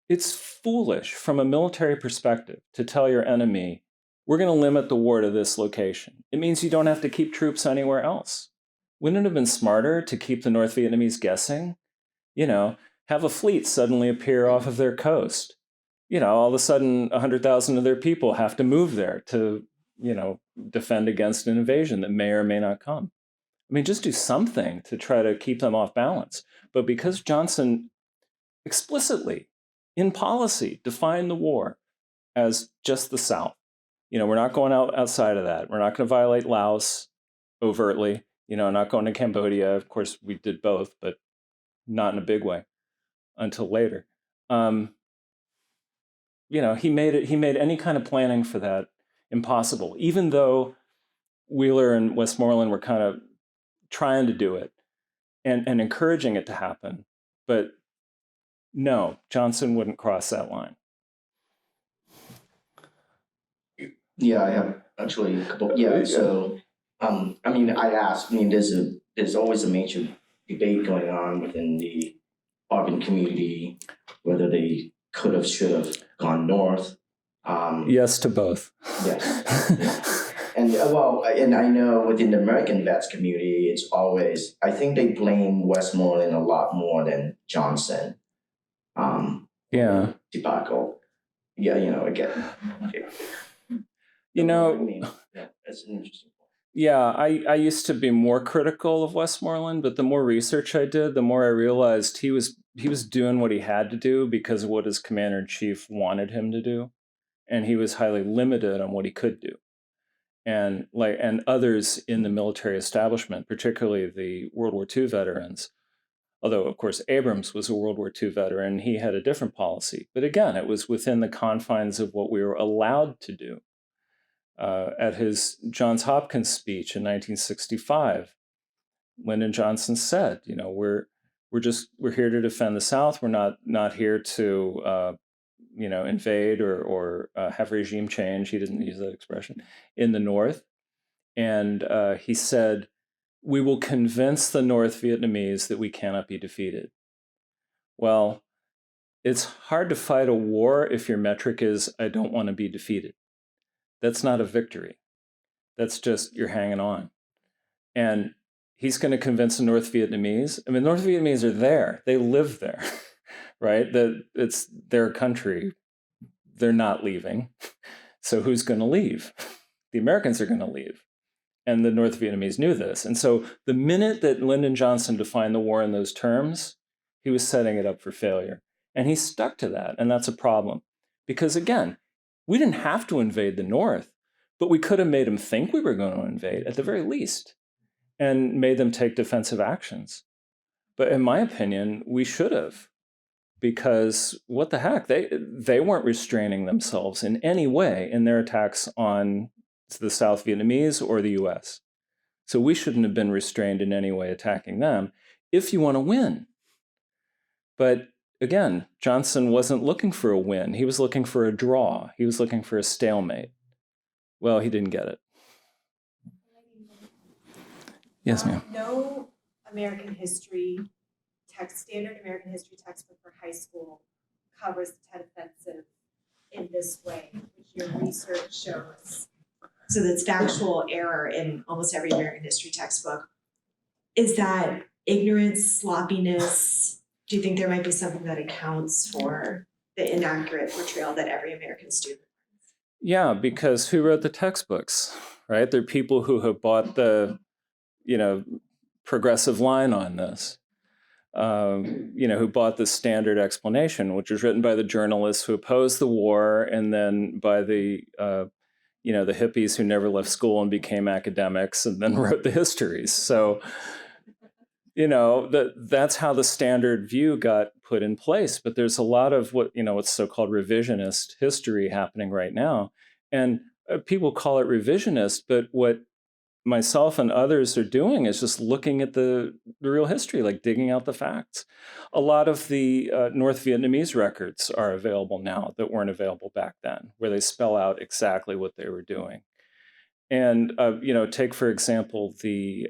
it's foolish from a military perspective to tell your enemy, we're going to limit the war to this location. It means you don't have to keep troops anywhere else. Wouldn't it have been smarter to keep the North Vietnamese guessing? Have a fleet suddenly appear off of their coast. All of a sudden, 100,000 of their people have to move there to, defend against an invasion that may or may not come. I mean, just do something to try to keep them off balance. But because Johnson explicitly, in policy, defined the war as just the South, we're not going outside of that. We're not going to violate Laos overtly, not going to Cambodia. Of course, we did both, but not in a big way until later. He made any kind of planning for that impossible, even though Wheeler and Westmoreland were kind of trying to do it and encouraging it to happen. But no, Johnson wouldn't cross that line. Yeah, I have actually a couple. Yeah, so I asked. There's always a major debate going on within the ARVN community whether they could have, should have gone north. Yes to both. Yes. And and I know within the American vets community, it's always, I think they blame Westmoreland a lot more than Johnson. Yeah. Debacle. Yeah, again. Okay. Yeah, that's an interesting point. Yeah, I used to be more critical of Westmoreland, but the more research I did, the more I realized he was doing what he had to do because of what his commander-in-chief wanted him to do, and he was highly limited on what he could do. And others in the military establishment, particularly the World War II veterans, although of course Abrams was a World War II veteran, he had a different policy. But again, it was within the confines of what we were allowed to do. At his Johns Hopkins speech in 1965, Lyndon Johnson said, you know, we're here to defend the South. We're not here to invade or have regime change. He didn't use that expression in the North. And he said, we will convince the North Vietnamese that we cannot be defeated. Well, it's hard to fight a war if your metric is, I don't want to be defeated. That's not a victory. That's just, you're hanging on. And he's going to convince the North Vietnamese. I mean, North Vietnamese are there. They live there, right? It's their country. They're not leaving. So who's going to leave? The Americans are going to leave. And the North Vietnamese knew this. And so the minute that Lyndon Johnson defined the war in those terms, he was setting it up for failure. And he stuck to that. And that's a problem. Because again, we didn't have to invade the North, but we could have made them think we were going to invade at the very least and made them take defensive actions. But in my opinion, we should have. Because what the heck, they weren't restraining themselves in any way in their attacks on the South Vietnamese or the US. So we shouldn't have been restrained in any way attacking them if you want to win. But again, Johnson wasn't looking for a win. He was looking for a draw. He was looking for a stalemate. Well, he didn't get it. Yes, ma'am. No American history standard American history textbook for high school covers the Tet Offensive in this way, which your research shows. So that's factual error in almost every American history textbook. Is that ignorance, sloppiness? Do you think there might be something that accounts for the inaccurate portrayal that every American student learns? Yeah, because who wrote the textbooks, right? They're people who have bought the, progressive line on this. Who bought the standard explanation, which was written by the journalists who opposed the war, and then by the hippies who never left school and became academics, and then wrote the histories. So, that's how the standard view got put in place. But there's a lot of what's so-called revisionist history happening right now, and people call it revisionist, but what myself and others are doing is just looking at the real history, like digging out the facts. A lot of the North Vietnamese records are available now that weren't available back then, where they spell out exactly what they were doing. And, take, for example, the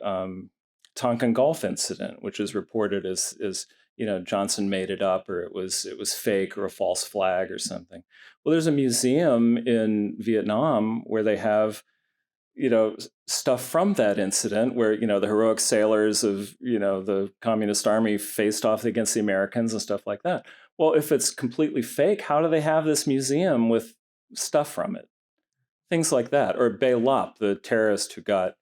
Tonkin Gulf incident, which is reported as Johnson made it up, or it was fake or a false flag or something. Well, there's a museum in Vietnam where they have stuff from that incident where, the heroic sailors of, the communist army faced off against the Americans and stuff like that. Well, if it's completely fake, how do they have this museum with stuff from it? Things like that. Or Bay Lop, the terrorist who got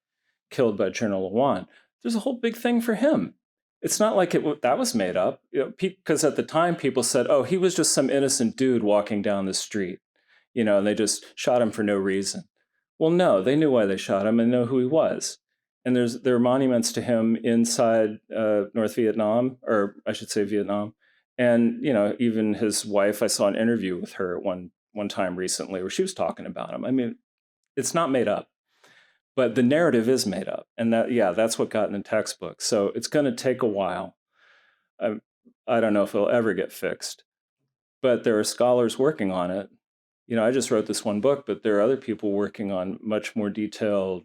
killed by General Lewan. There's a whole big thing for him. It's not like that was made up, because at the time people said, oh, he was just some innocent dude walking down the street, and they just shot him for no reason. Well, no, they knew why they shot him and know who he was. And there are monuments to him inside North Vietnam, or I should say Vietnam. And, even his wife, I saw an interview with her one time recently where she was talking about him. I mean, it's not made up, but the narrative is made up. And that's what got in the textbook. So it's going to take a while. I don't know if it'll ever get fixed, but there are scholars working on it. I just wrote this one book, but there are other people working on much more detailed,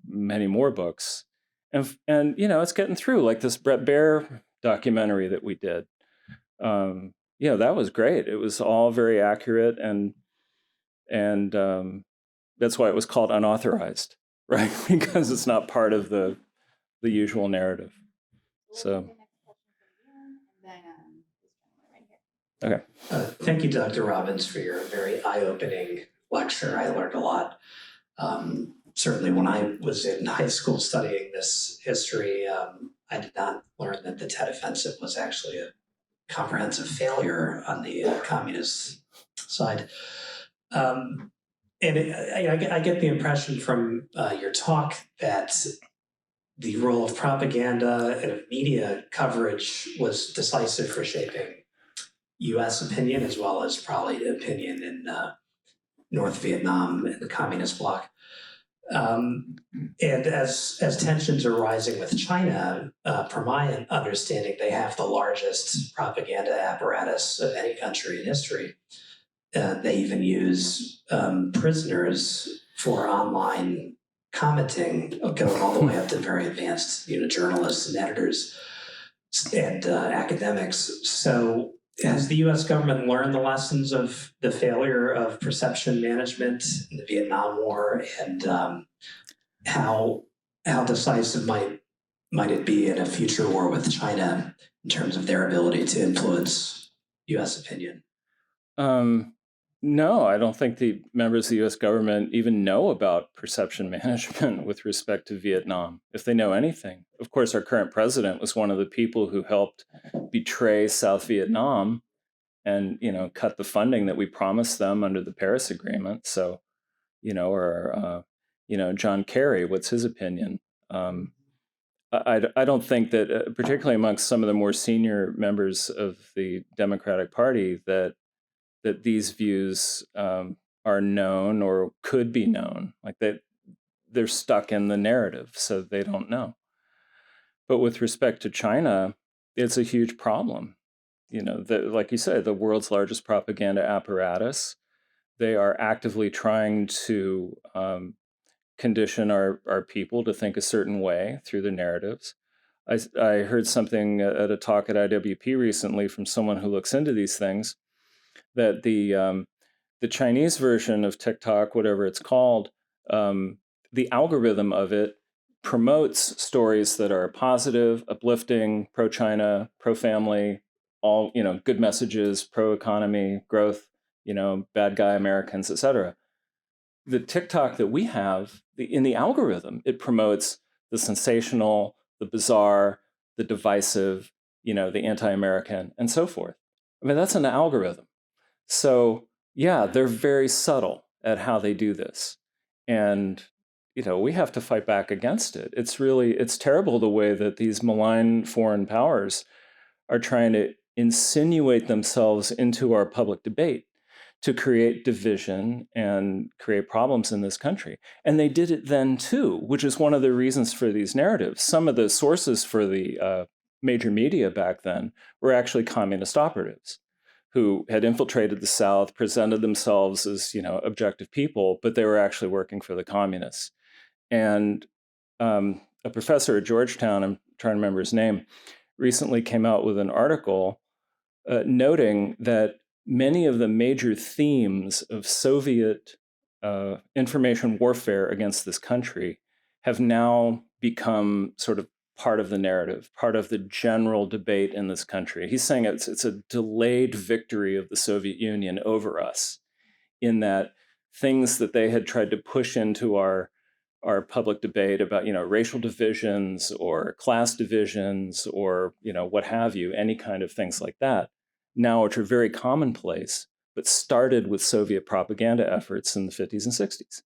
many more books. And it's getting through, like this Brett Baer documentary that we did. That was great. It was all very accurate, and that's why it was called unauthorized, right? Because it's not part of the usual narrative. So. Okay. Thank you, Dr. Robbins, for your very eye-opening lecture. I learned a lot. certainly when I was in high school studying this history, I did not learn that the Tet Offensive was actually a comprehensive failure on the communist side. I get the impression from your talk that the role of propaganda and of media coverage was decisive for shaping U.S. opinion, as well as probably opinion in North Vietnam and the communist bloc. And as tensions are rising with China, from my understanding, they have the largest propaganda apparatus of any country in history. They even use prisoners for online commenting, going all the way up to very advanced journalists and editors and academics. So has the U.S. government learned the lessons of the failure of perception management in the Vietnam War, and how decisive might it be in a future war with China in terms of their ability to influence U.S. opinion? No, I don't think the members of the U.S. government even know about perception management with respect to Vietnam, if they know anything. Of course, our current president was one of the people who helped betray South Vietnam and, cut the funding that we promised them under the Paris Agreement. So, John Kerry, what's his opinion? I don't think that, particularly amongst some of the more senior members of the Democratic Party, that these views are known or could be known. Like they're stuck in the narrative, so they don't know. But with respect to China, it's a huge problem. Like you said, the world's largest propaganda apparatus. They are actively trying to condition our people to think a certain way through the narratives. I heard something at a talk at IWP recently from someone who looks into these things, that the Chinese version of TikTok, whatever it's called, the algorithm of it promotes stories that are positive, uplifting, pro-China, pro-family, all good messages, pro-economy, growth, bad guy Americans, etc. The TikTok that we have, in the algorithm, it promotes the sensational, the bizarre, the divisive, the anti-American, and so forth. I mean, that's an algorithm. So, yeah, they're very subtle at how they do this. And, we have to fight back against it. It's terrible the way that these malign foreign powers are trying to insinuate themselves into our public debate to create division and create problems in this country. And they did it then too, which is one of the reasons for these narratives. Some of the sources for the major media back then were actually communist operatives who had infiltrated the South, presented themselves as, objective people, but they were actually working for the communists. And a professor at Georgetown, I'm trying to remember his name, recently came out with an article noting that many of the major themes of Soviet information warfare against this country have now become sort of part of the narrative, part of the general debate in this country. He's saying it's a delayed victory of the Soviet Union over us, in that things that they had tried to push into our public debate about, racial divisions or class divisions or, what have you, any kind of things like that, now which are very commonplace, but started with Soviet propaganda efforts in the 50s and 60s.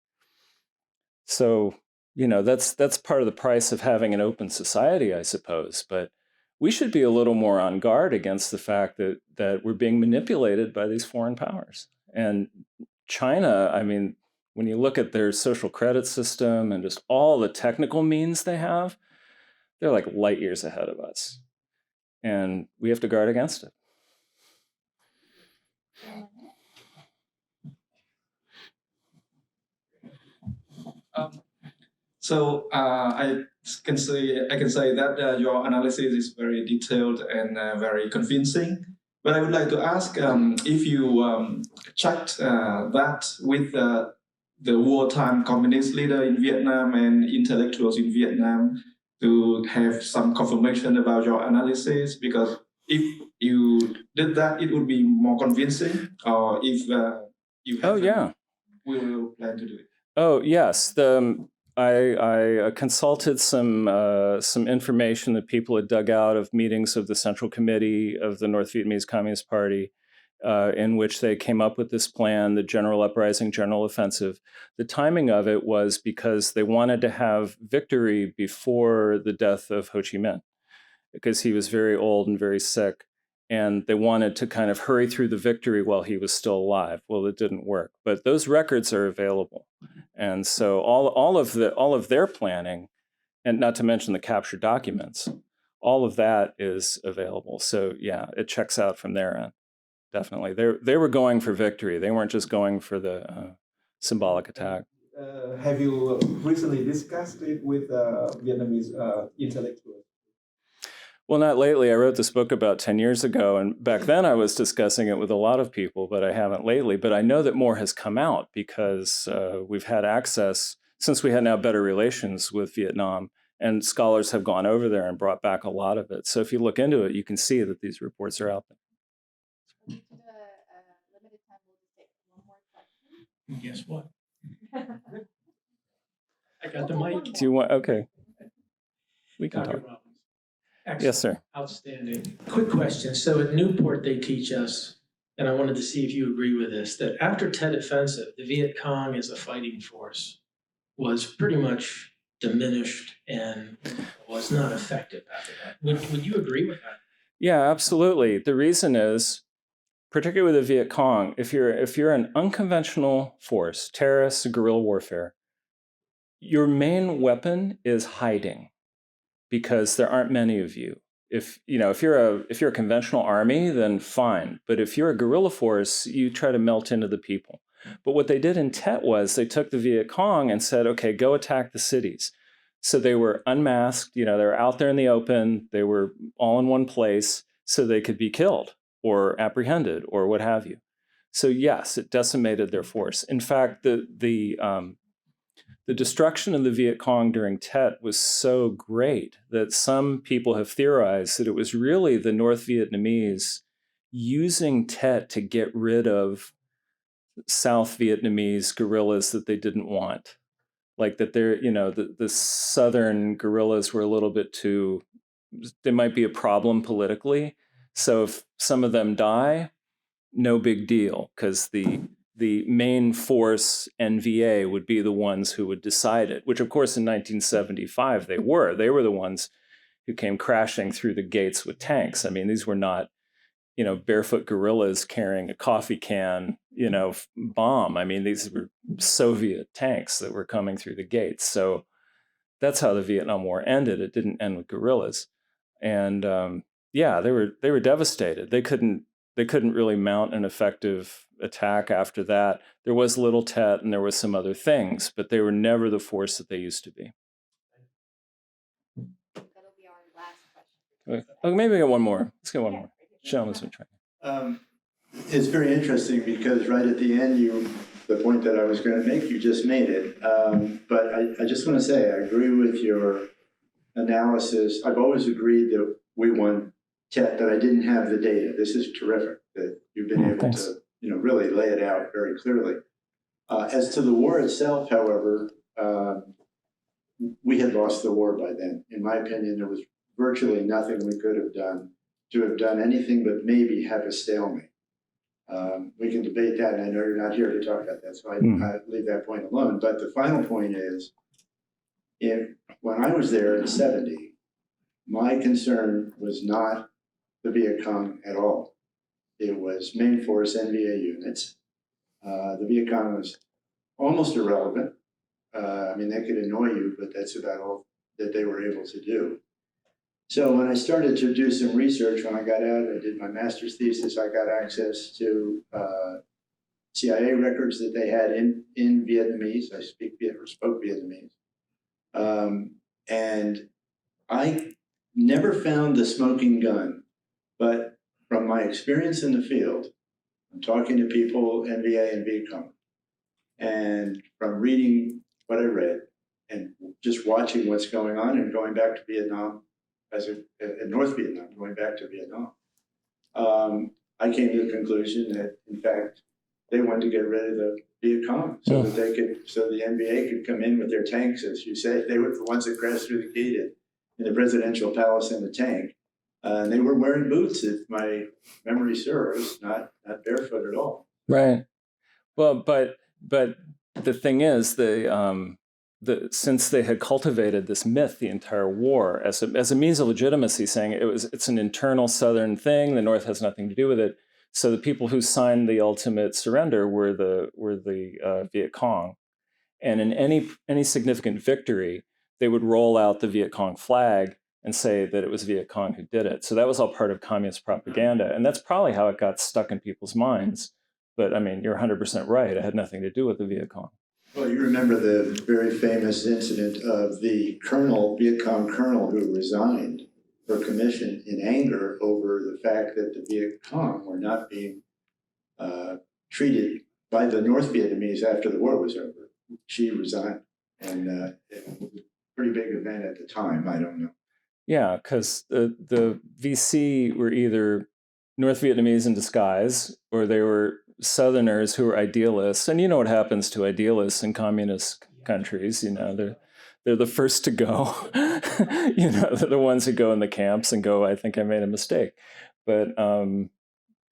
So, that's part of the price of having an open society, I suppose. But we should be a little more on guard against the fact that we're being manipulated by these foreign powers. And China, I mean, when you look at their social credit system and just all the technical means they have, they're like light years ahead of us. And we have to guard against it. I can say that your analysis is very detailed and very convincing. But I would like to ask if you checked that with the wartime communist leader in Vietnam and intellectuals in Vietnam to have some confirmation about your analysis, because if you did that, it would be more convincing. Or if you have, Oh yeah, we will plan to do it. Oh yes, I consulted some information that people had dug out of meetings of the Central Committee of the North Vietnamese Communist Party, in which they came up with this plan, the General Uprising, General Offensive. The timing of it was because they wanted to have victory before the death of Ho Chi Minh, because he was very old and very sick. And they wanted to kind of hurry through the victory while he was still alive. Well, it didn't work, but those records are available. And so all of their planning, and not to mention the captured documents, all of that is available. So yeah, it checks out from their end. Definitely, they were going for victory. They weren't just going for the symbolic attack. Have you recently discussed it with Vietnamese intellectuals? Well, not lately. I wrote this book about 10 years ago, and back then I was discussing it with a lot of people, but I haven't lately. But I know that more has come out because we've had access, since we had now better relations with Vietnam, and scholars have gone over there and brought back a lot of it. So if you look into it, you can see that these reports are out there. Limited time, we'll just take one more question. Guess what? I got the mic. Do you want? Okay, we can Dr. talk. Robbins. Excellent. Yes, sir. Outstanding. Quick question. So at Newport, they teach us, and I wanted to see if you agree with this, that after Tet Offensive, the Viet Cong as a fighting force was pretty much diminished and was not effective after that. Would you agree with that? Yeah, absolutely. The reason is, particularly with the Viet Cong, if you're an unconventional force, terrorist, guerrilla warfare, your main weapon is hiding, because there aren't many of you. If you're a conventional army, then fine. But if you're a guerrilla force, you try to melt into the people. But what they did in Tet was they took the Viet Cong and said, okay, go attack the cities. So they were unmasked, they were out there in the open, they were all in one place so they could be killed or apprehended or what have you. So yes, it decimated their force. In fact, the destruction of the Viet Cong during Tet was so great that some people have theorized that it was really the North Vietnamese using Tet to get rid of South Vietnamese guerrillas that they didn't want. Like that they're, the southern guerrillas were a little bit too, they might be a problem politically. So if some of them die, no big deal, because the main force, NVA, would be the ones who would decide it, which of course in 1975 they were. They were the ones who came crashing through the gates with tanks. I mean, these were not, barefoot guerrillas carrying a coffee can, bomb. I mean, these were Soviet tanks that were coming through the gates. So that's how the Vietnam War ended. It didn't end with guerrillas. And yeah, they were devastated. They couldn't really mount an effective attack after that. There was Little Tet and there was some other things, but they were never the force that they used to be. That'll be our last question. Okay, maybe we get one more. Let's get one more. Gentleman's been trying. It's very interesting because right at the end, the point that I was going to make, you just made it. But I just want to say, I agree with your analysis. I've always agreed that we won Tet, that I didn't have the data. This is terrific that you've been able to, really lay it out very clearly. As to the war itself, however, we had lost the war by then. In my opinion, there was virtually nothing we could have done to have done anything but maybe have a stalemate. We can debate that, and I know you're not here to talk about that, so I leave that point alone. But the final point is, when I was there in '70, my concern was not the Viet Cong at all. It was main force NVA units. The Viet Cong was almost irrelevant. I mean, they could annoy you, but that's about all that they were able to do. So when I started to do some research, when I got out, I did my master's thesis, I got access to CIA records that they had in Vietnamese. I spoke Vietnamese. And I never found the smoking gun, but from my experience in the field, I'm talking to people, NVA and Viet Cong, and from reading what I read and just watching what's going on and going back to Vietnam, in North Vietnam, going back to Vietnam, I came to the conclusion that, in fact, they wanted to get rid of the Viet Cong so that so the NBA could come in with their tanks, as you say. They were the ones that crashed through the gate in the presidential palace in the tank. And they were wearing boots, if my memory serves, not barefoot at all. Right. Well, but the thing is, since they had cultivated this myth the entire war as a means of legitimacy, saying it's an internal Southern thing, the North has nothing to do with it. So the people who signed the ultimate surrender were the Viet Cong, and in any significant victory, they would roll out the Viet Cong flag and say that it was Viet Cong who did it. So that was all part of communist propaganda, and that's probably how it got stuck in people's minds. But I mean, you're 100% right. It had nothing to do with the Viet Cong. Well, you remember the very famous incident of the Viet Cong colonel who resigned her commission in anger over the fact that the Viet Cong were not being treated by the North Vietnamese after the war was over. She resigned, and it was a pretty big event at the time. I don't know. Yeah, because the VC were either North Vietnamese in disguise, or they were Southerners who were idealists. And you know what happens to idealists in communist countries. You know, they're the first to go. You know, they're the ones who go in the camps and go, I think I made a mistake. But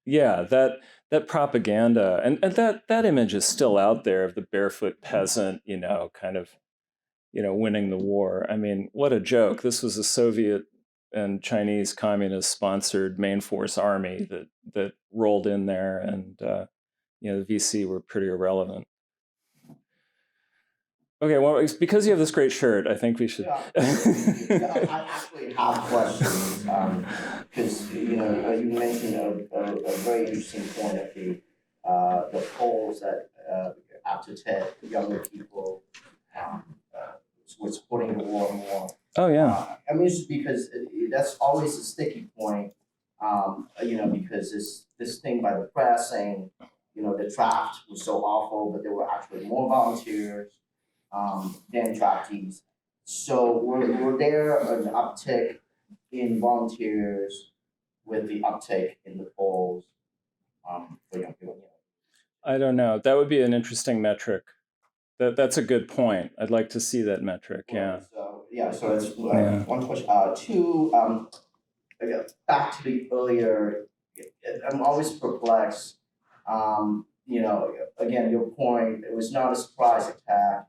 yeah, that propaganda and that image is still out there of the barefoot peasant, you know, kind of, you know, winning the war. I mean, what a joke. This was a Soviet and Chinese communist sponsored main force army that rolled in there, and you know, the VC were pretty irrelevant. Okay, well, it's because you have this great shirt, I think we should. Yeah, I actually have questions because you know you mentioned a very interesting point of the polls that after Tet, younger people were supporting the war more. Oh yeah. I mean, it's because that's always a sticky point. You know, because this thing by the press saying, you know, the draft was so awful, but there were actually more volunteers than draftees. So were there an uptick in volunteers with the uptick in the polls for young people? I don't know. That would be an interesting metric. That's a good point. I'd like to see that metric. Yeah. So that's one question. Two, back to the earlier. I'm always perplexed. You know, again, your point. It was not a surprise attack.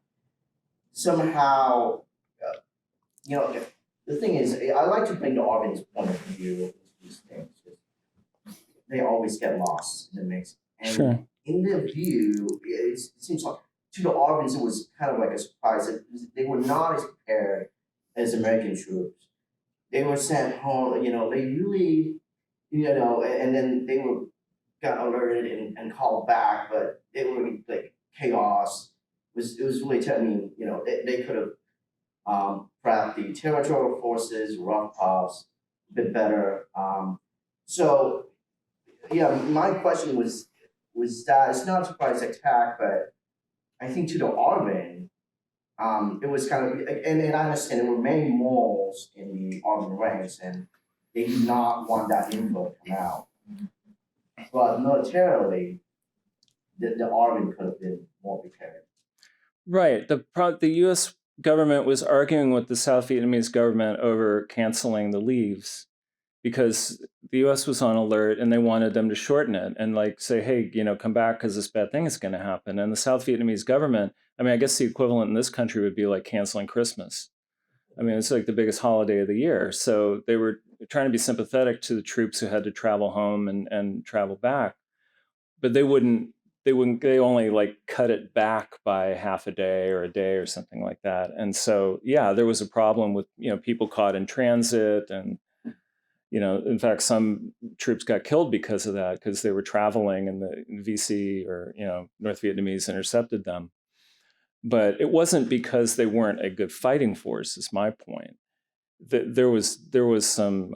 Somehow, you know, the thing is, I like to bring the Robbins' point of view of these things. They always get lost in the mix. And sure. In their view, it seems like to the Robbins, it was kind of like a surprise. They were not as prepared as American troops. They were sent home, you know, they really, you know, and then they got alerted and called back, but it were like chaos. It was really, I mean, you know, they could have prepped the territorial forces, rough puffs, a bit better. So, yeah, my question was that it's not a surprise attack, but I think to the Arvin, it was kind of, and I understand there were many moles in the Arvin ranks, and they did not want that info to come out. But militarily, the Arvin could have been more prepared. Right. The U.S. government was arguing with the South Vietnamese government over canceling the leaves because the U.S. was on alert and they wanted them to shorten it and like say, hey, you know, come back because this bad thing is going to happen. And the South Vietnamese government, I mean, I guess the equivalent in this country would be like canceling Christmas. I mean, it's like the biggest holiday of the year. So they were trying to be sympathetic to the troops who had to travel home and travel back, but they only like cut it back by half a day or a day or something like that. And so, yeah, there was a problem with, you know, people caught in transit and, you know, in fact, some troops got killed because of that, because they were traveling and the VC or, you know, North Vietnamese intercepted them. But it wasn't because they weren't a good fighting force, is my point. There was some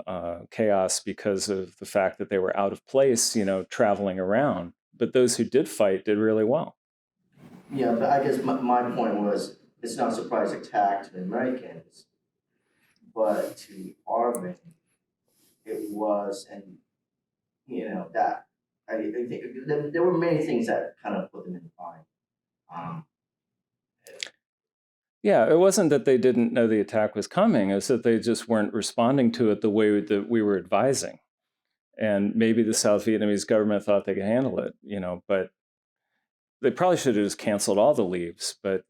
chaos because of the fact that they were out of place, you know, traveling around. But those who did fight did really well. Yeah, but I guess my point was it's not a surprise attack to the Americans, but to Arvin, it was, and you know that I think there were many things that kind of put them in the bind. Yeah, it wasn't that they didn't know the attack was coming, it's that they just weren't responding to it the way that we were advising. And maybe the South Vietnamese government thought they could handle it, but they probably should have just canceled all the leaves, but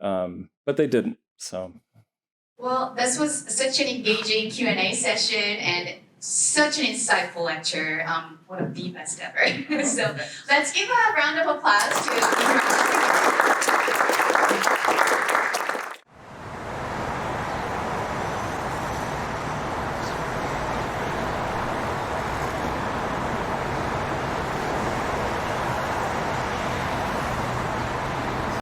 they didn't. So. Well, this was such an engaging Q&A session and such an insightful lecture. One of the best ever. So let's give a round of applause to